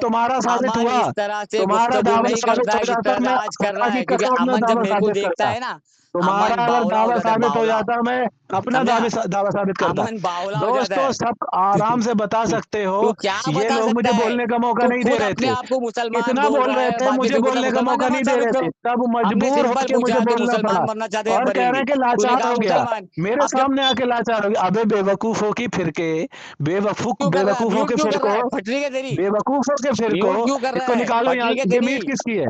तुम्हारा साबित अमन हुआ, इस तरह से तुम्हारा गुफ्तगू दावा नहीं साबित करता हो है जिस जाता, तरह से मैं आज कर रहा अल्लाह की है, क्योंकि कसम अपना अमन जब दावा मेरे को साबित देखता करता। है ना, तुम्हारा अमन अगर बावला हो दावा जाता है, साबित हो बावला। जाता, मैं अपना समझा? दावा साबित करता। अमन बावला हो जाता दोस्तों है। सब आराम से बता सकते हो, तू क्या ये बता लोग सकता मुझे है? बोलने का मौका तू नहीं दे खुद रहे अपने थे, आप को मुसलमान इतना बोल बोल रहा रहे है, थे, बाद में मुझे फिर बोलता बोलने का मुसलमान मौका नहीं जमात दे साबित रहे थे, करो। तब हमने मजबूर सिंपल होके मुझे पूछा कि बोलना मुसलमान पड़ा बनना चाहते हैं और कह रहे बरेलवी, हैं कि तूने लाचार कहा हो गया, मुसलमान। मेरे अब जब सामने आके लाचार हो गया। अबे बेवकूफों की फिरके, क्यों कर रहा है, बेवकूफों म्यूट के क्यों कर रहा फिरको, है, फटरी है तेरी, बेवकूफों के फिरको, म्यूट क्यों कर रहा इसको है, निकालो यहाँ। फटरी है ये तेरी। मीट किसकी है?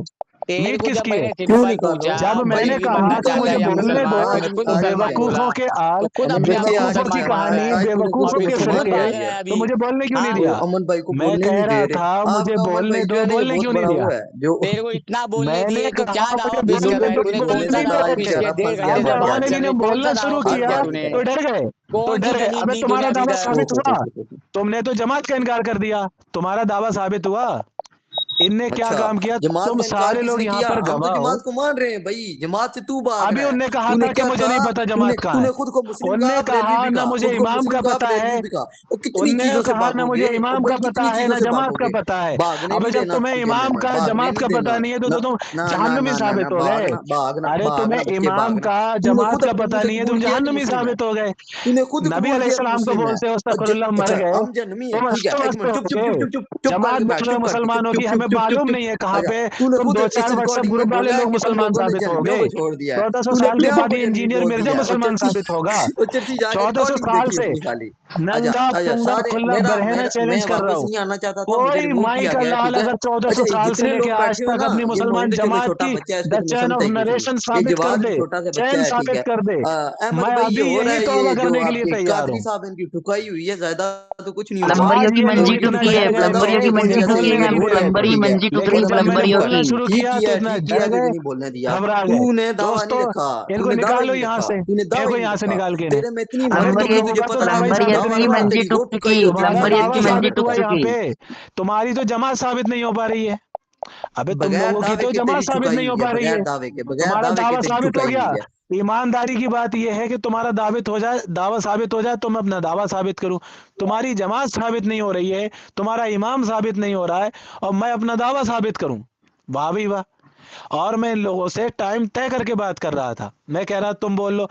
तेरे मीट को जब किसकी है? मैंने क्यों सिंपल निकालो पूछा जब मैंने बरेलवी कहा बनना तो चाहता मुझे है या बोलने दो, मुसलमान, आज तूने खुद तो आज नहीं मुसलमान जाएगा। बोला, बेवकूफों के आल, तो खुद अमन अपने भाई आप को आज बेवकूफों नहीं की मुसलमान जाना बना है, रहा कहानी, है। आज तूने खुद और को बेवकूफों फिर के खुद मुसलमान फिरके, कह भाग दिया। रहा है तो अभी। मुझे बोलने क्यों नहीं हाँ, दिया? अमन भाई को मैं बोलने कह नहीं रहा दे रहे। था मुझे आपका अमन बोलने भाई जो दो, है ना, ये बोलने बहुत क्यों नहीं बड़ा दिया? वो है जो तेरे को इतना बोलने मैंने दिए तो क्या कहा दावा मुझे पेश कर बोलने रहा है दो, तूने? बोलने कौन सा नहीं दे दावा रहे पेश थे। किया? बेचारा फंस 1.5 गया घंटे अब से फंस गया। बात मैंने चल रही, जिन्हें कौन बोलना सा दावा शुरू पेश किया किया हाथ तूने? तो डर गए, तो कौन सी डर गए। दलील अबे दी तूने तुम्हारा अभी दावा तक? साबित हुआ, तुमने तो जमात का इनकार कर दिया, तुम्हारा दावा साबित हुआ। इनने क्या अच्छा, काम किया, जमात तुम का इनकार सारे लोग किसने यहाँ किया? पर हम तो गवाह हो। जमात को मान रहे हैं भाई, जमात से तू भाग अभी रहा है। उनने कहा तूने था कि क्या मुझे नहीं कहा? पता तूने जमात कहाँ तूने है। खुद को मुस्लिम उनने कहा, बरेलवी कहा भी ना कहा, मुझे खुद को इमाम मुस्लिम का कहा, पता बरेलवी है, भी कहा। और कितनी उनने चीजों से कहा ना मुझे भागोगे? और इमाम भाई का पता कितनी है चीजों ना से जमात का भागोगे? पता है। भागने अबे नहीं जब देना तुम्हें तुझे इमाम मैंने, का भागने जमात नहीं का देना। पता नहीं है ना तो तुम ना ना जहन्नुमी ना ना ना, साबित हो गए। भागना भागना अरे भागना तुम्हें बच्चे, इमाम भागना। का तूने जमात खुद का अपने मुंह पता से नहीं है, कबूल तुम किया तू जहन्नुमी मुस्लिम है। साबित हो गए। तूने खुद नबी कबूल किया तू अलैहिस्सलाम को मुस्लिम है। बोलते हो अस्तगफिरुल्लाह, मर अच्छा, गए, हम जन्मी है, तुम ठीक है, हंसते एक मस्त मिनट, हो चुप चुप गए। चुप चुप चुप चुप जमात कर बैठ, बोल रहे चुप कर, चुप मुसलमानों चुप की, चुप हमें मालूम नहीं है कहाँ पे तूने तुम खुद 2-4 इस व्हाट्सएप रिकॉर्डिंग में ग्रुप वाले बोला है लोग कि तुम मुसलमान लोगों ने साबित हो जहन्नमियों गए। को छोड़ दिया है। 1400 तूने साल अपने के आप बाद को ये जहन्नमी इंजीनियर बोल मिर्जा दिया है। मुसलमान साबित होगा। वो चर्ची जाके 1400 रिकॉर्डिंग साल देखी से अपनी खाली। नंगा अच्छा पुंगा सारे खुला मेरा बरहना मेरा मैं चैलेंज कर रहा वापस हूँ। नहीं आना चाहता था, मुझे कोई रिमूव माई किया का गया है, लाल ठीक है। अगर 1400 अच्छा ये साल से जितने लेके लोग आज बैठे हो तक ना, अपनी ये मुसलमान मोहिंद्र के लिए जमात छोटा की बच्चा है, इसको द तुमने चैन सुनते ऑफ ही कुछ नहीं। नरेशन ये साबित कर जवाद भी दे, छोटा सा बच्चा चैन है, ठीक साबित है। कर दे। अहमद मैं भाई ये अभी हो रहा यही है, तौबा ये जो करने के लिए आपके तैयार कादरी हूँ। साहब इनकी ठुकाई हुई है, ज्यादा तो कुछ नहीं हुआ। प्लम्बरियों की आज ये मंजी लोग टूट इतना गई है, डर गए प्लम्बरियों की थे, मुझे मंजी टूट गई, बोलने मैं नहीं दे रहे थे, प्लम्बरी मंजी टूट रही लेकिन है, जब मैंने प्लम्बरियों बोलना की। शुरू किया तो इतना ठीक किया, डर तुझे गए, नहीं बोलने दिया। घबरा गए। तूने दावा नहीं दोस्तों रखा, इनको तूने दावा ही निकालो नहीं यहाँ रखा, से, तूने दावा ही फेंको नहीं यहाँ से रखा। निकाल के इन्हें। तेरे में इतनी अबे हिम्मत तुम है कि प्लम्बरियों तुझे लोगों का तो पता है दावा ही तेरी साबित प्लम्बरियों दावा नहीं की हुआ। रखा, मंजी तेरी टूट रोटी चुकी टुकाई है, होती है, तुम्हारा तेरी प्लम्बरियों दावा की तेरी मंजी साबित रोटी टूट हुआ टुकाई। यहाँ चुकी है। पे, तुम्हारी तो जमात साबित नहीं हो पा रही है। अबे तुम बगैर लोगों की दावे तो के जमात तेरी साबित ठुकाई नहीं हो हुई है, पा रही बगैर है। दावे के, बगैर तुम्हारा दावे के दावा तेरी साबित हो ठुकाई गया। हुई है। ईमानदारी की बात यह है कि तुम्हारा दावित हो जाए, दावा साबित हो जाए तो मैं अपना दावा साबित करूं। तुम्हारी जमात साबित नहीं हो रही है, तुम्हारा इमाम साबित नहीं हो रहा है, और मैं अपना दावा साबित करूं। वाह भी वाह। और मैं इन लोगों से टाइम तय करके बात कर रहा था, मैं कह रहा तुम बोल लो।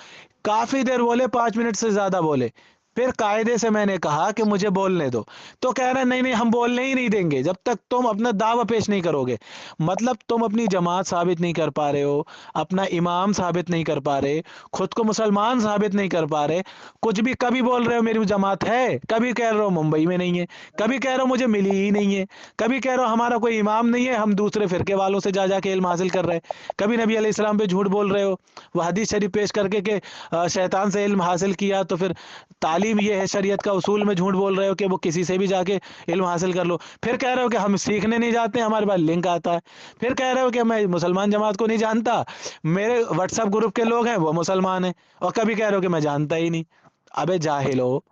काफी देर बोले, 5 मिनट से ज्यादा बोले। फिर कायदे से मैंने कहा कि मुझे बोलने दो, तो कह रहे नहीं नहीं हम बोलने ही नहीं देंगे जब तक तुम अपना दावा पेश नहीं करोगे। मतलब तुम अपनी जमात साबित नहीं कर पा रहे हो, अपना इमाम साबित नहीं कर पा रहे, खुद को मुसलमान साबित नहीं कर पा रहे। कुछ भी कभी बोल रहे हो मेरी जमात है, कभी कह रहे हो मुंबई में नहीं है, कभी कह रहे हो मुझे मिली ही नहीं है, कभी कह रहे हो हमारा कोई इमाम नहीं है, हम दूसरे फिरके वालों से जा जाके इल्म हासिल कर रहे हैं। कभी नबी अलैहिस्सलाम पे झूठ बोल रहे हो, वो हदीस शरीफ पेश करके कि शैतान से इल्म हासिल किया, तो फिर तालीम ये है शरीयत का उसूल में झूठ बोल रहे हो कि वो किसी से भी जाके इल्म हासिल कर लो। फिर कह रहे हो कि हम सीखने नहीं जाते, हमारे पास लिंक आता है। फिर कह रहे हो कि मैं मुसलमान जमात को नहीं जानता, मेरे व्हाट्सएप ग्रुप के लोग हैं वो मुसलमान हैं, और कभी कह रहे हो कि मैं जानता ही नहीं। अबे जाहिल हो,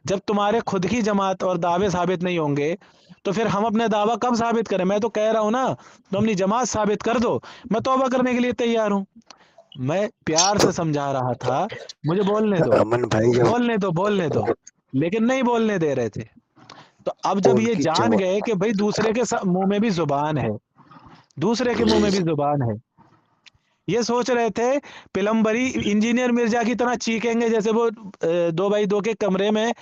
जब तुम्हारे खुद की जमात और दावे साबित नहीं होंगे तो फिर हम अपने दावा कब साबित करें। मैं तो कह रहा हूं ना, तुम अपनी जमात साबित कर दो, मैं तौबा करने के लिए तैयार हूं। मैं प्यार तो से समझा रहा था, मुझे बोलने दो, अमन भाई जब बोलने दो, लेकिन नहीं बोलने दे रहे थे। तो अब जब ये उनकी जान जमा गए कि भाई दूसरे के मुंह में भी जुबान है, दूसरे के मुंह जी में भी जुबान है, ये सोच रहे थे पिलम्बरी इंजीनियर मिर्जा की तरह चीखेंगे, जैसे वो 2x2 के कमरे में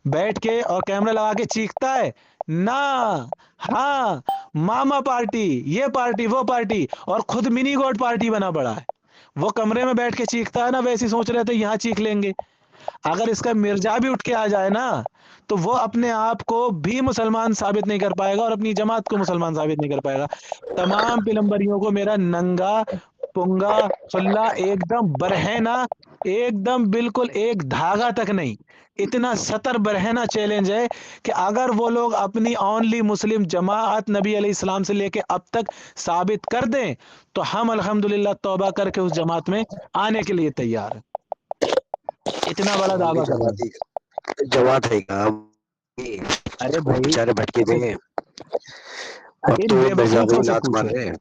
बैठ के और कैमरा लगा के चीखता है ना। हाँ, मामा पार्टी, ये पार्टी वो पार्टी, और खुद मिनी गॉड पार्टी बना पड़ा है। वो कमरे में बैठ के चीखता है ना, वैसे सोच रहे थे यहाँ चीख लेंगे। अगर इसका मिर्जा भी उठ के आ जाए ना, तो वो अपने आप को भी मुसलमान साबित नहीं कर पाएगा और अपनी जमात को मुसलमान साबित नहीं कर पाएगा। तमाम पिलम्बरियों को मेरा नंगा पुंगा खुल्ला एकदम बरहना, एकदम बिल्कुल एक धागा तक नहीं, इतना सतर बरहना चैलेंज है कि अगर वो लोग अपनी ओनली मुस्लिम जमात नबी अलैहिस्सलाम से लेके अब तक साबित कर दें, तो हम अल्हम्दुलिल्लाह तौबा करके उस जमात में आने के लिए तैयार हैं। इतना बड़ा उनकी दावा कर रहे हैं। जमात है कहाँ? अरे वो भाई, बेचारे भटके हुए हैं, अब इन तो वो मिर्जा को बेवकूफों ही से लात मार पूछो, रहे हैं।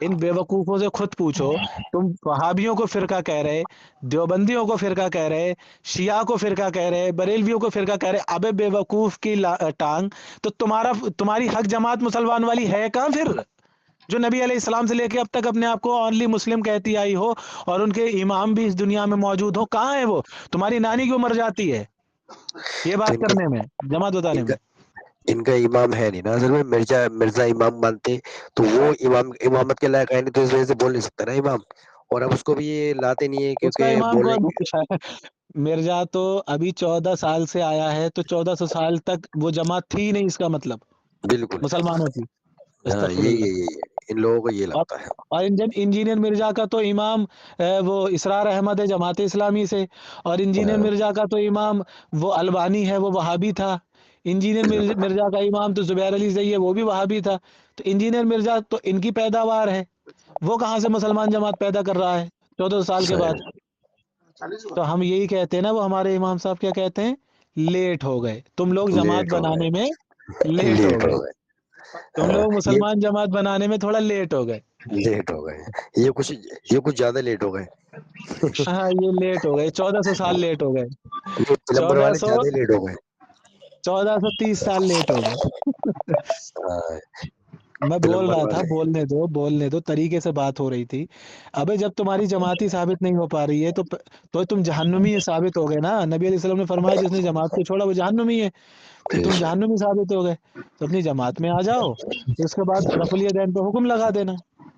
इन बेवकूफों से खुद पूछो। तुम वहाबियों को फिरका कह रहे, देवबंदियों को फिरका कह रहे, शिया को फिरका कह रहे, बरेलवियों को फिरका कह रहे। अबे बेवकूफ की टांग, तो तुम्हारी हक जमात मुसलमान वाली है कहाँ फिर, जो नबी अलैहिस्सलाम से लेके अब तक अपने आप को ओनली मुस्लिम कहती आई हो और उनके इमाम भी इस दुनिया में मौजूद हो? कहाँ है वो? तुम्हारी नानी क्यों मर जाती है ये तो बात करने में, जमात बताने इनका में? इनका इमाम है नहीं ना असल में। मिर्जा मिर्जा इमाम मानते तो वो इमामत के लायक है नहीं, तो इस वजह से बोल नहीं सकता ना इमाम। और अब उसको भी ये लाते नहीं है उसका क्योंकि इमाम को बोलने अब मिर्जा तो अभी 14 साल से आया है, तो 1400 साल तक वो जमात थी ही नहीं, इसका मतलब बिल्कुल। मुसलमानों की। हाँ अस्तगफुरुल्लाह। ये इन लोगों को ये और लगता है। और इंजीनियर मिर्जा का तो इमाम वो इसरार अहमद है जमात इस्लामी से, और इंजीनियर हाँ, मिर्जा का तो इमाम वो अलबानी है, वो वहाबी था। इंजीनियर मिर्जा का इमाम तो जुबैर अली सही है, वो भी वहाबी था। तो इंजीनियर मिर्जा तो इनकी पैदावार है, वो कहाँ से मुसलमान जमात पैदा कर रहा है 14 साल के बाद? सही। तो हम यही कहते हैं ना, वो हमारे इमाम साहब क्या कहते हैं, लेट हो गए तुम लोग जमात लेट हो गए, बनाने में, लेट हो लेट हो गए गए। तुम हाँ, लोग ये मुसलमान जमात बनाने में थोड़ा लेट हो गए। लेट हो गए, ये कुछ ज्यादा लेट हो गए। हाँ, ये लेट हो गए, 1400 साल लेट हो गए। ये प्लम्बर चौदह वाले सौ ज्यादा लेट हो गए। 1430 साल लेट हो गए। हाँ, میں بول رہا تھا بولنے دو طریقے سے بات ہو رہی تھی. ابے جب تمہاری جماعت ہی ثابت نہیں ہو پا رہی ہے تو تم جہنمی ثابت ہو گئے نا. نبی علیہ السلام نے فرمایا جس نے جماعت کو چھوڑا وہ جہنمی ہے. تو تم جہنمی ثابت ہو گئے. تو اپنی جماعت میں آ جاؤ, پھر اس کے بعد رفع الیدین پہ حکم لگا دینا.